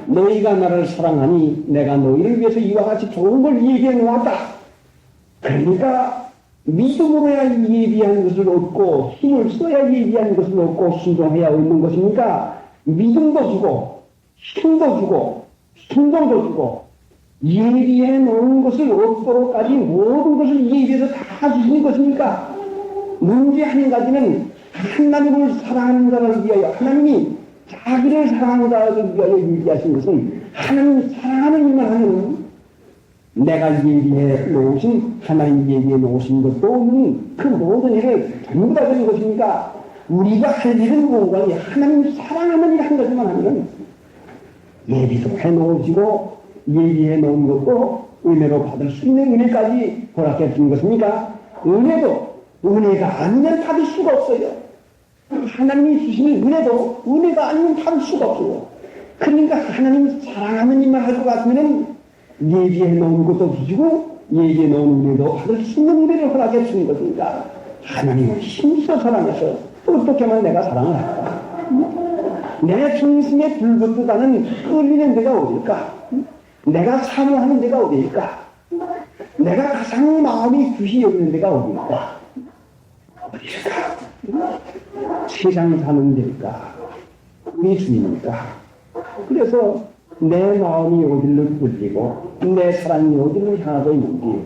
너희가 나를 사랑하니 내가 너희를 위해서 이와 같이 좋은 걸 예비해 놓았다. 그러니까 믿음으로야 예비한 것을 얻고 힘을 써야 예비한 것을 얻고 순종해야 얻는 것이니까 믿음도 주고 힘도 주고 순종도 주고 예비해 놓은 것을 얻도록까지 모든 것을 예비해서 다 주신 것이니까 문제 한 가지는 하나님을 사랑하는 자를 위하여 하나님이 자기를 사랑하는 자를 위하여 예비하신 것은 하나님 사랑하는 일만 하는 내가 예비해 놓으신 하나님 예비해 놓으신 것도 없는 그 모든 일을 전부 다 되는 것이니까 우리가 할 일은 뭔가 하나님 사랑하는 일 한 가지만 하면 예비도 해 놓으시고 예비해 놓은 것도 은혜로 받을 수 있는 은혜까지 허락해 준 것이니까 은혜도 은혜가 아니면 받을 수가 없어요. 하나님이 주시는 은혜도 은혜가 아니면 받을 수가 없어요. 그러니까 하나님 사랑하는 일만 할 것 같으면 예비해 놓은 것도 주시고 예비해 놓은 은혜도 받을 수 있는 은혜를 허락해 주는 것이니까 하나님을 힘써 사랑해서 어떻게 하면 내가 사랑을 할까? 내 중심에 불붙다는 끌리는 데가 어딜까? 내가 사모하는 데가 어디일까? 내가 가장 마음이 귀히 여기는 데가 어디일까? 어디일까? 세상 사는 데일까? 우리 주님일까? 그래서 내 마음이 어디를 끌리고 내 사랑이 어디를 향하고 있는지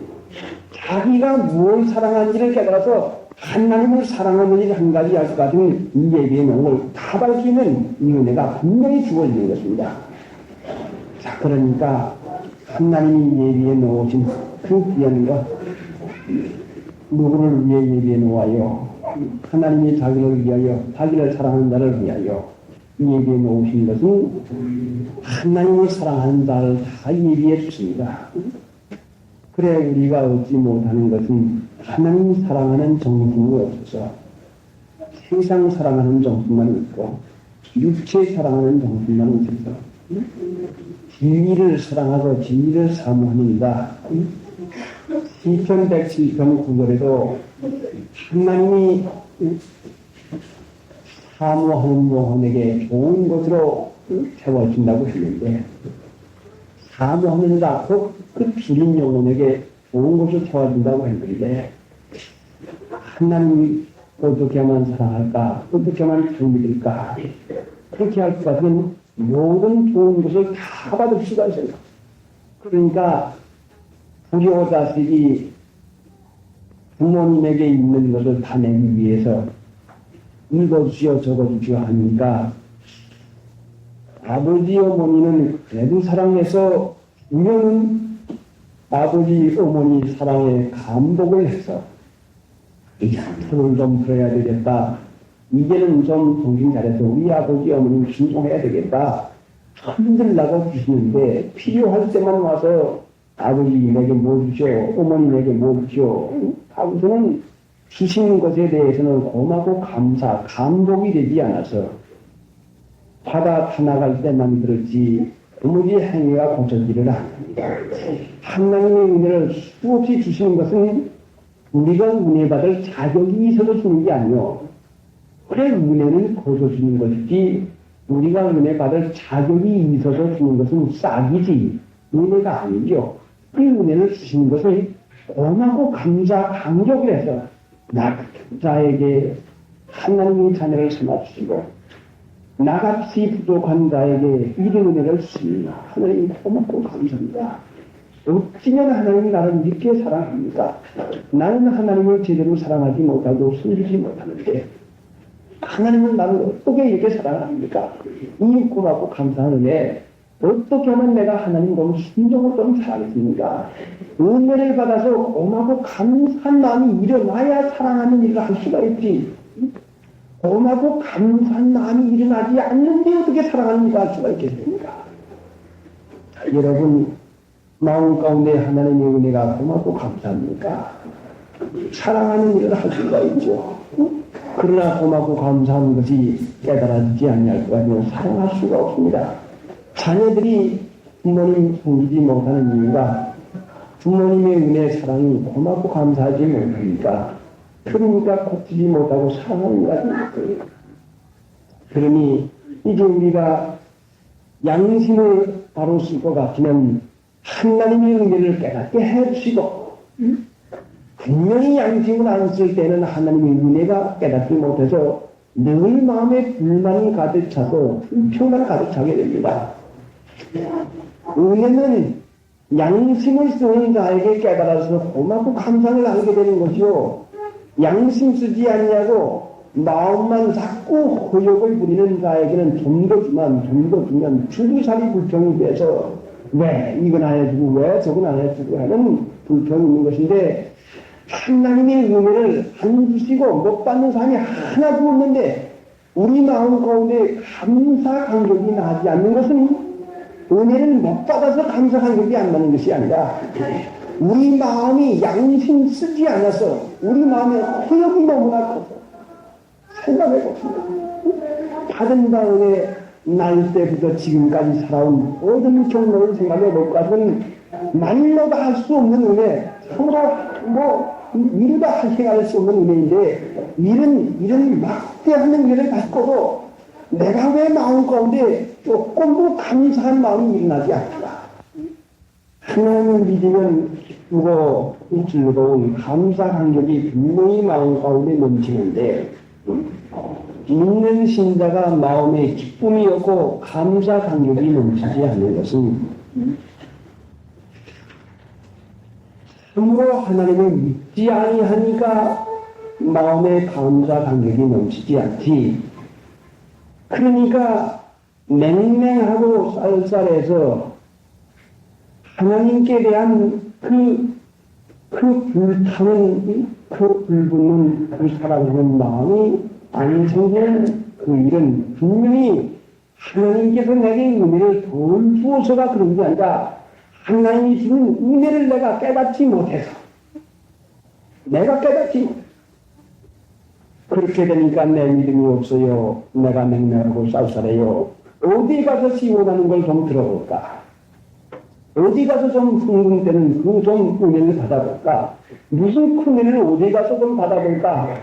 자기가 무엇을 사랑하는지를 깨달아서 하나님을 사랑하는 일 한 가지 할 것 같은 이 예비의 명을 다 밝히는 이 은혜가 분명히 주어지는 것입니다. 자, 그러니까 하나님이 예비해 놓으신 그 귀한 것 누구를 위해 예비해 놓아요? 하나님이 자기를 위하여 자기를 사랑하는 자를 위하여 예비해 놓으신 것은 하나님을 사랑하는 자를 다 예비해 주십니다. 그래 우리가 얻지 못하는 것은 하나님 사랑하는 정신이 없어서 세상 사랑하는 정신만 있고 육체 사랑하는 정신만 있어서 진리를 사랑하고 진리를 사모합니다. 시편 107편 9절에도 하나님이 사모하는 영혼에게 좋은 것으로 채워준다고 했는데 사모하는 자, 그 줄인 영혼에게 좋은 것을 채워준다고 했는데 하나님이 어떻게 하면 사랑할까? 어떻게 하면 정밀일까? 그렇게 할 것 같으면 모든 좋은 것을 다 받을 수가 있어요. 그러니까 부모 자식이 부모님에게 있는 것을 다 내기 위해서 읽어주시오 적어주시오 하니까 아버지 어머니는 그래도 사랑해서 우리는 아버지 어머니 사랑에 감독을 해서 이제 손을 좀 풀어야 되겠다. 이제는 좀 정신 차려서 우리 아버지 어머니 순종해야 되겠다. 흔들라고 주시는데 필요할 때만 와서 아버지 내게 뭐 주시오, 어머니 내게 뭐 주시오 하고서는 주시는 것에 대해서는 고맙고 감사, 감독이 되지 않아서 바다 타나갈 때만 들었지 도무지 행위가 고쳐지를 않습니다. 하나님의 은혜를 수없이 주시는 것은 우리가 은혜 받을 자격이 있어서 주는 게 아니요. 그래 은혜는 고쳐주는 것이지 우리가 은혜 받을 자격이 있어서 주는 것은 싹이지 은혜가 아니죠. 그 은혜를 주시는 것을 고맙고 감사, 감격을 해서 나 같은 자에게 하나님의 자녀를 삼아주시고 나같이 부족한 자에게 이런 은혜를 주시니 하나님 고맙고 감사합니다. 어찌면 하나님이 나를 믿게 사랑합니까? 나는 하나님을 제대로 사랑하지 못하고 숨기지 못하는데 하나님은 나를 어떻게 이렇게 사랑합니까? 이 고맙고 감사하는데 어떻게 하면 내가 하나님 너무 순종을 좀 잘하겠습니까? 은혜를 받아서 고맙고 감사한 마음이 일어나야 사랑하는 일을 할 수가 있지. 고맙고 감사한 마음이 일어나지 않는데 어떻게 사랑하는 일을 할 수가 있겠습니까? 여러분 마음 가운데 하나님의 은혜가 고맙고 감사합니까? 사랑하는 일을 할 수가 있죠. 그러나 고맙고 감사한 것이 깨달아지지 않냐고 하면 사랑할 수가 없습니다. 자녀들이 부모님 섬기지 못하는 이유가 부모님의 은혜 사랑이 고맙고 감사하지 못하니까, 그러니까 곱지 못하고 사랑하는 거예요. 그러니 이제 우리가 양심을 바로 쓸 것 같으면 하나님의 은혜를 깨닫게 해주시고, 분명히 양심을 안 쓸 때는 하나님의 은혜가 깨닫지 못해서 늘 마음에 불만이 가득 차고 불평만 가득 차게 됩니다. 은혜는 양심을 쓰는 자에게 깨달아서 고맙고 감사를 하게 되는 것이요, 양심 쓰지 않냐고 마음만 자꾸 허욕을 부리는 자에게는 좀 더 주면 주구살이 불평이 돼서 왜 이건 안 해주고 왜 저건 안 해주고 하는 불평이 있는 것인데, 하나님의 은혜를 안 주시고 못 받는 사람이 하나도 없는데 우리 마음 가운데 감사 감격이 나지 않는 것은 은혜를 못 받아서 감사 감격이 안 나는 것이 아니라 우리 마음이 양심 쓰지 않아서 우리 마음에 허욕이 너무나 커서 생각해봅시다. 받은 다음에 날 때부터 지금까지 살아온 모든 경로를 생각해볼 것은 말로 다 할 수 없는 은혜, 참으로 미루다 행할 수 없는 은혜인데, 이런 막대한 은혜를 갖고도 내가 왜 마음 가운데 조금도 감사한 마음이 일어나지 않을까? 하나님을 믿으면 기쁘고 즐거운 감사 감격이 분명히 마음 가운데 넘치는데, 믿는 신자가 마음에 기쁨이 없고 감사 감격이 넘치지 않는 것은 참으로 하나님을 믿지 아니하니까 마음에 감사 감격이 넘치지 않지. 그러니까 맹맹하고 쌀쌀해서 하나님께 대한 그 불타는, 그 불붙는, 그 사랑하는 마음이 안 생기는 그 일은 분명히 하나님께서 내게 은혜를 덜 주어서가 그런 게 아니라 하나님이 주는 은혜를 내가 깨닫지 못해서, 내가 깨닫지 못해서 그렇게 되니까 내 믿음이 없어요. 내가 맹맹하고 쌀쌀해요. 어디 가서 시원하는 걸 좀 들어볼까? 어디 가서 좀 흥분되는 그 좀 은혜를 받아볼까? 무슨 큰 은혜를 어디 가서 좀 받아볼까?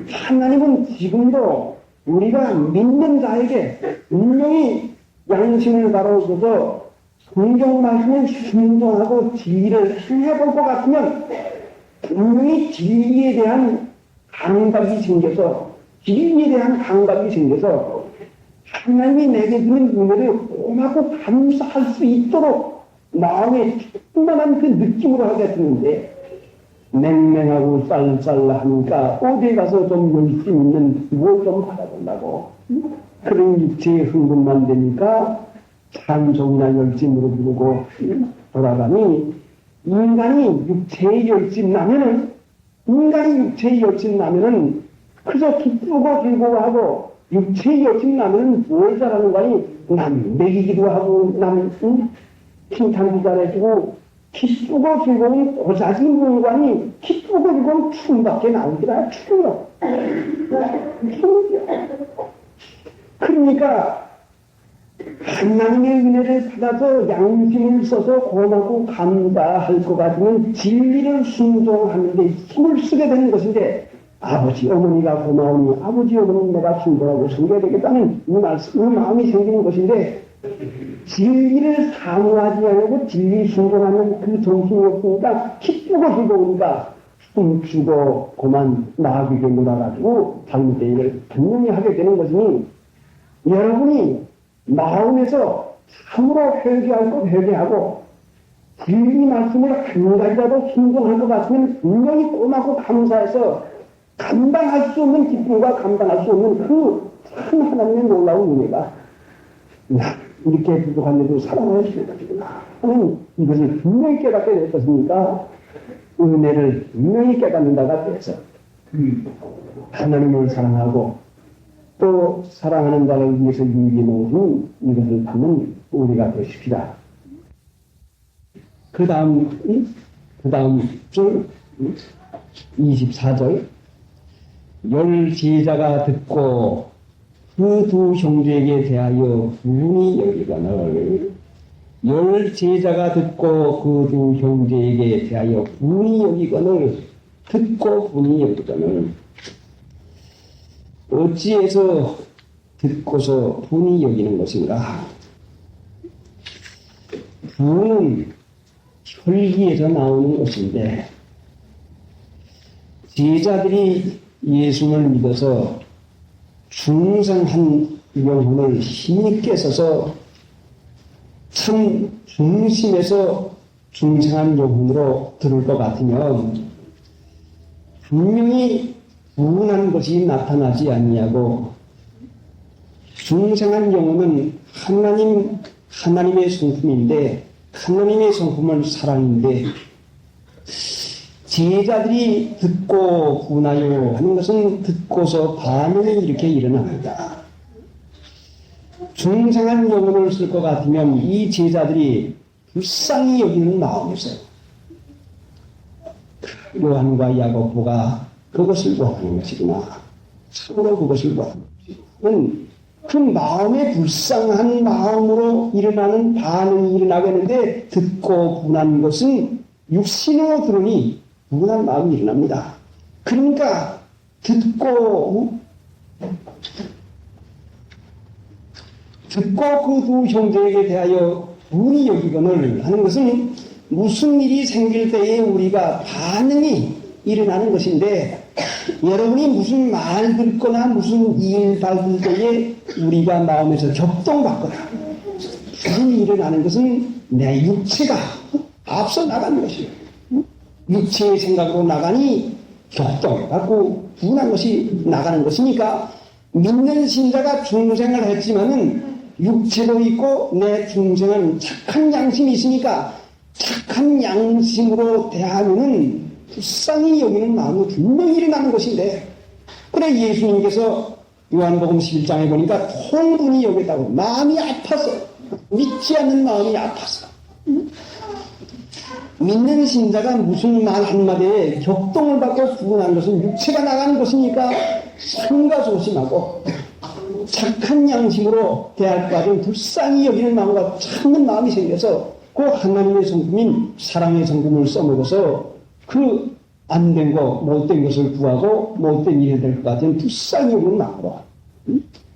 하나님은 지금도 우리가 믿는 자에게 분명히 양심을 바로서서 성경 말씀을 순종하고 진리를 행해볼 것 같으면 분명히 진리에 대한 감각이 생겨서, 하나님이 내게 주는 은혜를 고맙고 감사할 수 있도록 마음에 충만한 그 느낌으로 하게 되는데, 맹맹하고 쌀쌀하니까 어디 가서 좀 열심 있는 뭘 좀 받아본다고 그런 육체의 흥분만 되니까 찬송이나 열심으로 부르고 돌아가니, 인간이 육체의 열심 나면은 그저 기쁘고 즐거워하고, 육체의 열심 나면은 뭘 잘하는 거니? 남 먹이기도 하고 남 칭찬도 잘해주고, 기쁘고 즐거운 고사지 물건이 기쁘고 즐거운 춤밖에 나오기라. 춤이요. 그러니까 하나님의 은혜를 받아서 양심을 써서 고맙고 감사할 것 같으면 진리를 순종하는 데 힘을 쓰게 되는 것인데, 아버지 어머니가 고마우니 아버지 어머니 내가 순종하고 섬겨야 되겠다는 이 마음이 생기는 것인데, 진리를 사모하지 않고 진리 순종하는 그 정신이 없으니까 기쁘고 즐거우니까 춤추고 고만 나비게 놀아가지고 잘못된 일을 분명히 하게 되는 것이니, 여러분이 마음에서 참으로 회개할 것 회개하고 진리 말씀을 한 가지라도 순종할 것 같으면 분명히 고맙고 감사해서 감당할 수 없는 기쁨과 감당할 수 없는 그 참 하나님의 놀라운 은혜가 이렇게 부족한데도 사랑을 해주는 것이구나 하는 이것을 분명히 깨닫게 될 것이니까, 은혜를 분명히 깨닫는다가 돼서 하나님을 사랑하고 또 사랑하는 자를 위해서 유기해 놓으신 이것을 받는 우리가 되십시다. 그 다음 줄 24절. 열 제자가 듣고 그 두 형제에게 대하여 분이 여기거늘. 열 제자가 듣고 그 두 형제에게 대하여 분이 여기거늘. 듣고 분이 여기거늘. 어찌해서 듣고서 분이 여기는 것인가? 분은 혈기에서 나오는 것인데, 제자들이 예수를 믿어서 중생한 영혼을 힘있게 써서 참 중심에서 중생한 영혼으로 들을 것 같으면 분명히 분한 것이 나타나지 아니하고, 중생한 영혼은 하나님의 성품인데, 하나님의 성품은 사랑인데, 제자들이 듣고 분하여 하는 것은 듣고서 반응이 이렇게 일어납니다. 중생한 영혼을 쓸 것 같으면 이 제자들이 불쌍히 여기는 마음에서 요한과 야고보가 그것을 원하는 것이구나. 참으로 그것을 원하는 것이구나. 그 마음에 불쌍한 마음으로 일어나는 반응이 일어나겠는데, 듣고 분한 것은 육신으로 들으니 분한 마음이 일어납니다. 그러니까 듣고 그 두 형제에게 대하여 분이 여기거늘 하는 것은 무슨 일이 생길 때에 우리가 반응이 일어나는 것인데, 여러분이 무슨 말 듣거나 무슨 일 받을 때에 우리가 마음에서 격동받거나 분이 일어나는 것은 내 육체가 앞서 나가는 것이에요. 육체의 생각으로 나가니 격동받고 분한 것이 나가는 것이니까, 믿는 신자가 중생을 했지만은 육체도 있고 내 중생은 착한 양심이 있으니까 착한 양심으로 대하면은 불쌍히 여기는 마음이 분명히 일어나는 것인데, 그래 예수님께서 요한복음 11장에 보니까 통분이 여겼다고, 마음이 아파서, 믿지 않는 마음이 아파서. 믿는 신자가 무슨 말 한마디에 격동을 받고 분한 것은 육체가 나가는 것이니까 삼가 조심하고 착한 양심으로 대할 바는 불쌍히 여기는 마음과 참는 마음이 생겨서 그 하나님의 성품인 사랑의 성품을 써먹어서 그 안 된 거, 못된 것을 구하고 못된 일이 될 것 같은 불쌍히 여기는 마음으로,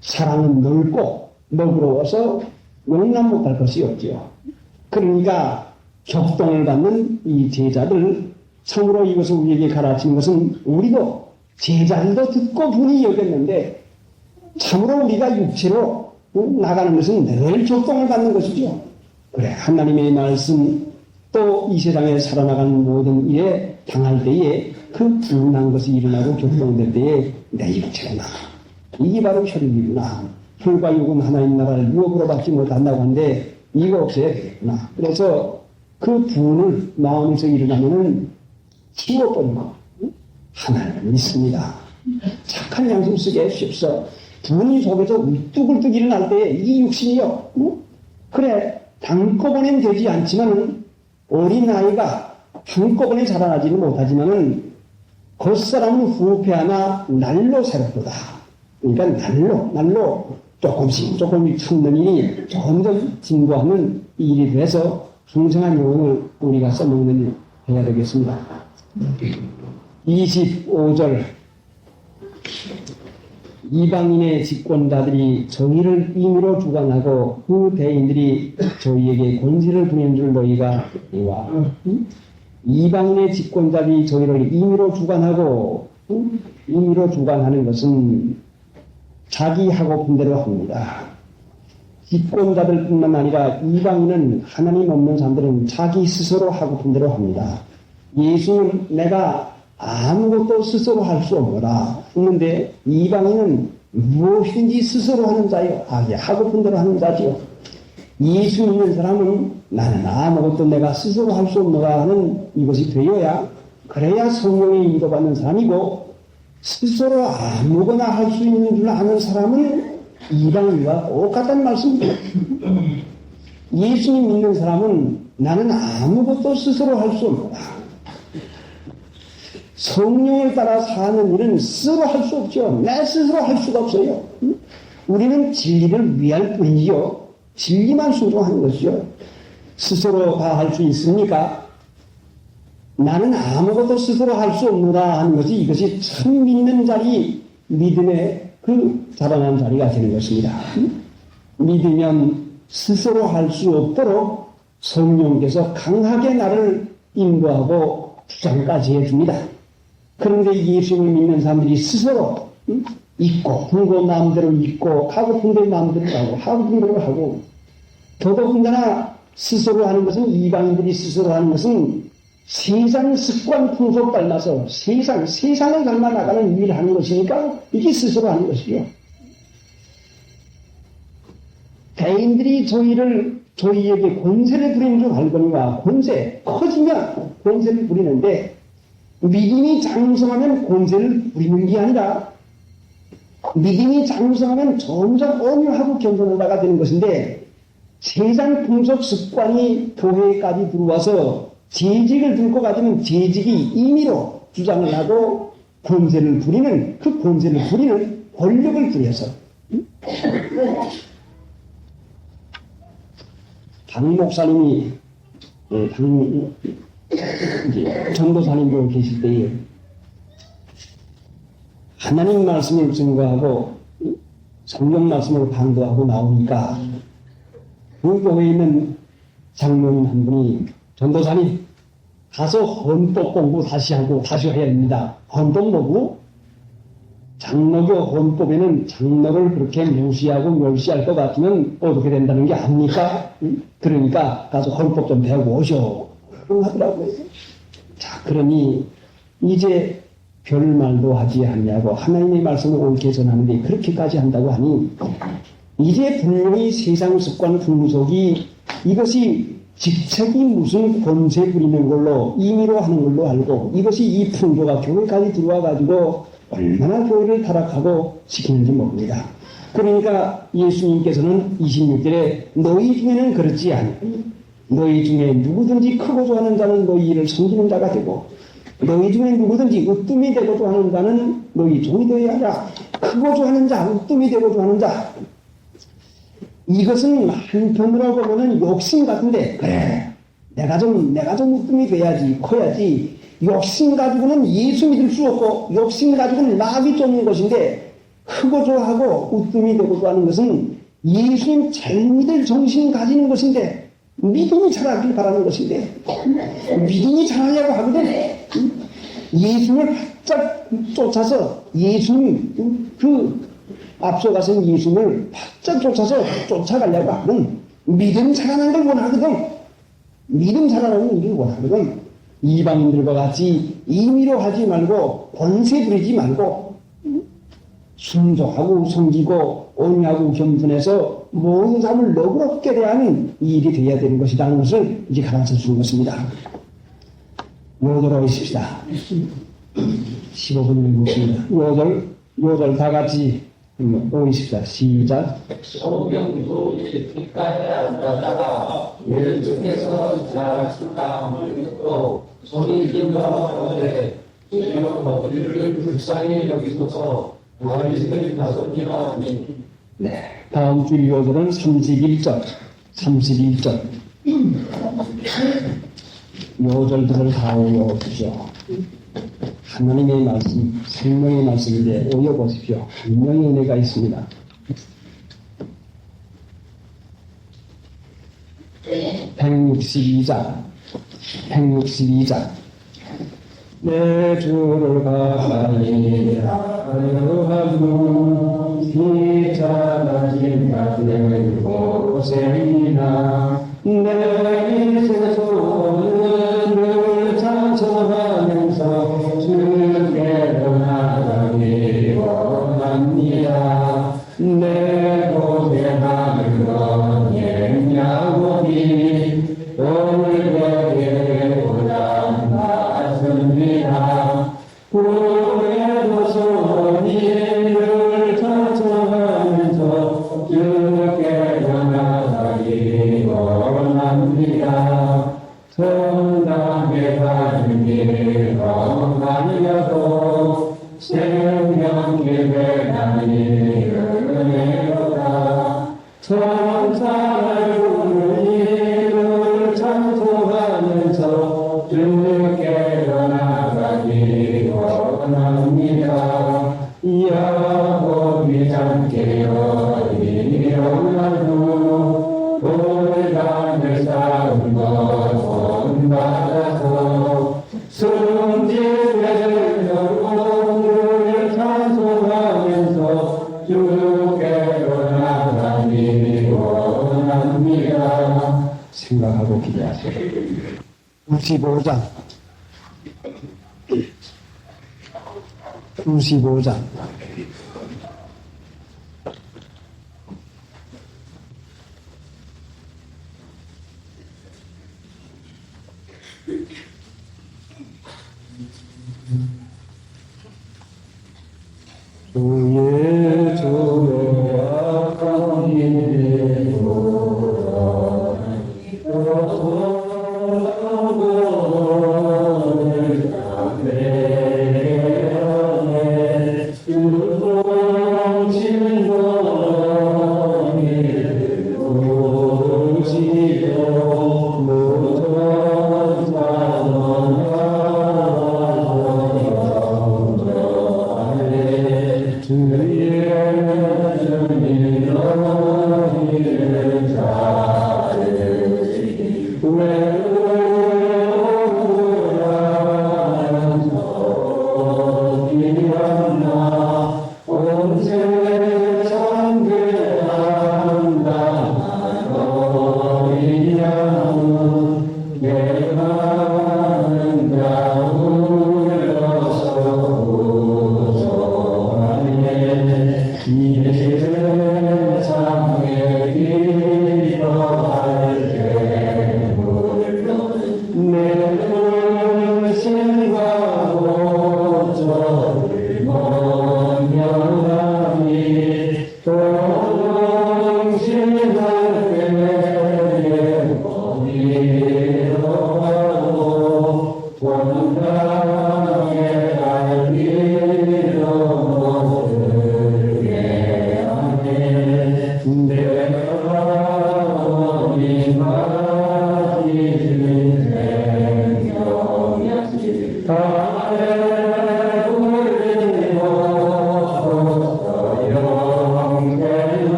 사랑은 넓고 너그러워서 용납 못할 것이 없지요. 그러니까 격동을 받는 이 제자들, 참으로 이것을 우리에게 가르치는 것은, 우리도 제자들도 듣고 분이 여겼는데 참으로 우리가 육체로 나가는 것은 늘 격동을 받는 것이죠. 그래, 하나님의 말씀 또 이 세상에 살아나가는 모든 일에 당할 때에 그 분한 것이 일어나고 격동될 때에 내 육체가 나, 이게 바로 혈육이구나. 혈과 육은 하나님 나라를 유업으로 받지 못한다고 하는데 이거 없어야 되겠구나. 그래서 그 분을 마음에서 일어나면은 지워버리고 하나님을 믿습니다. 착한 양심 쓰게 해주십시오. 분이 속에서 울뚝울뚝 일어날 때 이 육신이요, 그래 한꺼번엔 되지 않지만은, 어린아이가 한꺼번에 자라나지는 못하지만은 겉사람은 후패하나 날로 새롭도다. 그러니까 날로 조금씩 찾는 일이 점점 진보하는 일이 돼서 중생한 영혼을 우리가 써먹는 일 해야 되겠습니다. 25절. 이방인의 집권자들이 저희를 임의로 주관하고 그 대인들이 저희에게 권세를 부리는 줄 너희가 이와. 이방인의 집권자들이 저희를 임의로 주관하고, 임의로 주관하는 것은 자기 하고픈 대로 합니다. 집권자들뿐만 아니라 이방인은, 하나님 없는 사람들은 자기 스스로 하고픈 대로 합니다. 예수는 내가 아무것도 스스로 할 수 없노라 했는데, 이방인은 무엇이든지 스스로 하는 자요, 하고픈 대로 하는 자지요. 예수 믿는 사람은 나는 아무것도 내가 스스로 할 수 없노라 하는 이것이 되어야, 그래야 성령의 인도받는 사람이고, 스스로 아무거나 할 수 있는 줄 아는 사람은 이방인과 똑같다는 말씀입니다. 예수님 믿는 사람은 나는 아무것도 스스로 할 수 없다. 성령을 따라 사는 일은 스스로 할 수 없죠. 내 스스로 할 수가 없어요. 우리는 진리를 위할 뿐이요. 진리만 순종하는 것이죠. 스스로 다 할 수 있습니까? 나는 아무것도 스스로 할 수 없노라 하는 것이 이것이 참 믿는 자리, 믿음의 그 자라난 자리가 되는 것입니다. 믿으면 스스로 할 수 없도록 성령께서 강하게 나를 인도하고 주장까지 해줍니다. 그런데 예수님을 믿는 사람들이 스스로 있고 hun고 마음대로 있고 가고픈 데 마음대로 가고 하고픈 대로 하고 더더군다나 스스로 하는 것은 이방인들이 스스로 하는 것은 세상 습관 풍속 닮아서 세상을 닮아 나가는 일을 하는 것이니까 이게 스스로 하는 것이죠. 대인들이 저희에게 권세를 부리는 줄 알거니와 권세 커지면 권세를 부리는데 믿음이 장성하면 권세를 부리는 게 아니라 믿음이 장성하면 점점 온유하고 겸손한 자가 되는 것인데 세상 풍속 습관이 교회까지 들어와서 재직을 들고 가지면 재직이 임의로 주장을 하고 권세를 부리는 그 권세를 부리는 권력을 부려서 당 목사님이 전도사님도 계실 때에 하나님 말씀을 증거하고 성경 말씀을 강도하고 나오니까 그 교회에 있는 장로님 한 분이 전도사님 가서 헌법 공부 다시 하고 다시 해야 됩니다. 헌법 뭐고? 장로교 헌법에는 장로를 그렇게 무시하고 멸시할 것 같으면 어떻게 된다는 게 아닙니까? 그러니까 가서 헌법 좀 배우고 오셔. 하더라고요. 자, 그러니 이제 별 말도 하지 않냐고 하나님의 말씀을 옳게 전하는데 그렇게까지 한다고 하니 이제 분명히 세상 습관 풍속이 이것이 직책이 무슨 권세 부리는 걸로 임의로 하는 걸로 알고 이것이 이 풍조가 교회까지 들어와 가지고 얼마나 교회를 타락하고 시키는지 모릅니다. 그러니까 예수님께서는 26절에 너희 중에는 그렇지 않니 너희 중에 누구든지 크고자 하는 자는 너희 일을 섬기는 자가 되고 너희 중에 누구든지 으뜸이 되고자 하는 자는 너희 종이 되어야 하라. 크고자 하는 자, 으뜸이 되고자 하는 자. 이것은 한편으로 보면은 욕심 같은데 그래 내가 좀 으뜸이 돼야지 커야지 욕심 가지고는 예수 믿을 수 없고 욕심 가지고는 마귀 쫓는 것인데 크고자 하고 으뜸이 되고자 하는 것은 예수님 잘 믿을 정신 가지는 것인데 믿음이 자라길 바라는 것인데 믿음이 자라려고 하거든 예수님을 바짝 쫓아서 예수님 앞서가신 예수님을 바짝 쫓아서 쫓아가려고 하거든 믿음 자라는 걸 원하거든 믿음 자라는 일을 원하거든 이방인들과 같이 임의로 하지 말고 권세 부리지 말고 순종하고 섬기고 온유하고 겸손해서 모든 사람을 너그럽게 대하는 일이 되어야 되는 것이라는 것을 이제 가르쳐 주는 것입니다. 요절 오십시다. 15분을 읽습니다. 요절 다 같이 오십시다. 시작. 소명도 빛가에 앉았다가 왼쪽에서 자축감을 듣고 소리 질러오되 주여 우리를 불쌍히 여기소서 너희들이 나서기나 하니. 네. 다음 주 요절은 31절. 요절들을 다 외워보십시오. 하나님의 말씀, 생명의 말씀인데 외워보십시오. 분명히 은혜가 있습니다. 네. 162장. 내 주를 가까이 하여하고 기차가진 가슴을 고생이나 내 세손을 찬송하면서 주께로 나가기 원합니다. 내 고생하는 건 영야고니 오늘 내게 보다 낫습니다. 명예배나니 은혜로다 천사를 부르는 이름을 찬송하면서 주께로 나가기 원합니다. 야곱이 잠깨어 일어나도 돌담을 쌓은 것 본받아서 승진을 영웅을 찬송하면서 주께로 나가기 원합니다. 생각하고 기도하세요. 95장 95장 주의 주의 악한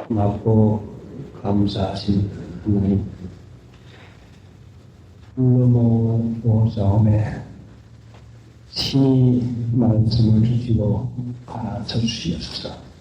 고맙고 감사하신 하나님, 너무 보자음에 친히 말씀을 주시고 가르쳐 주시옵소서.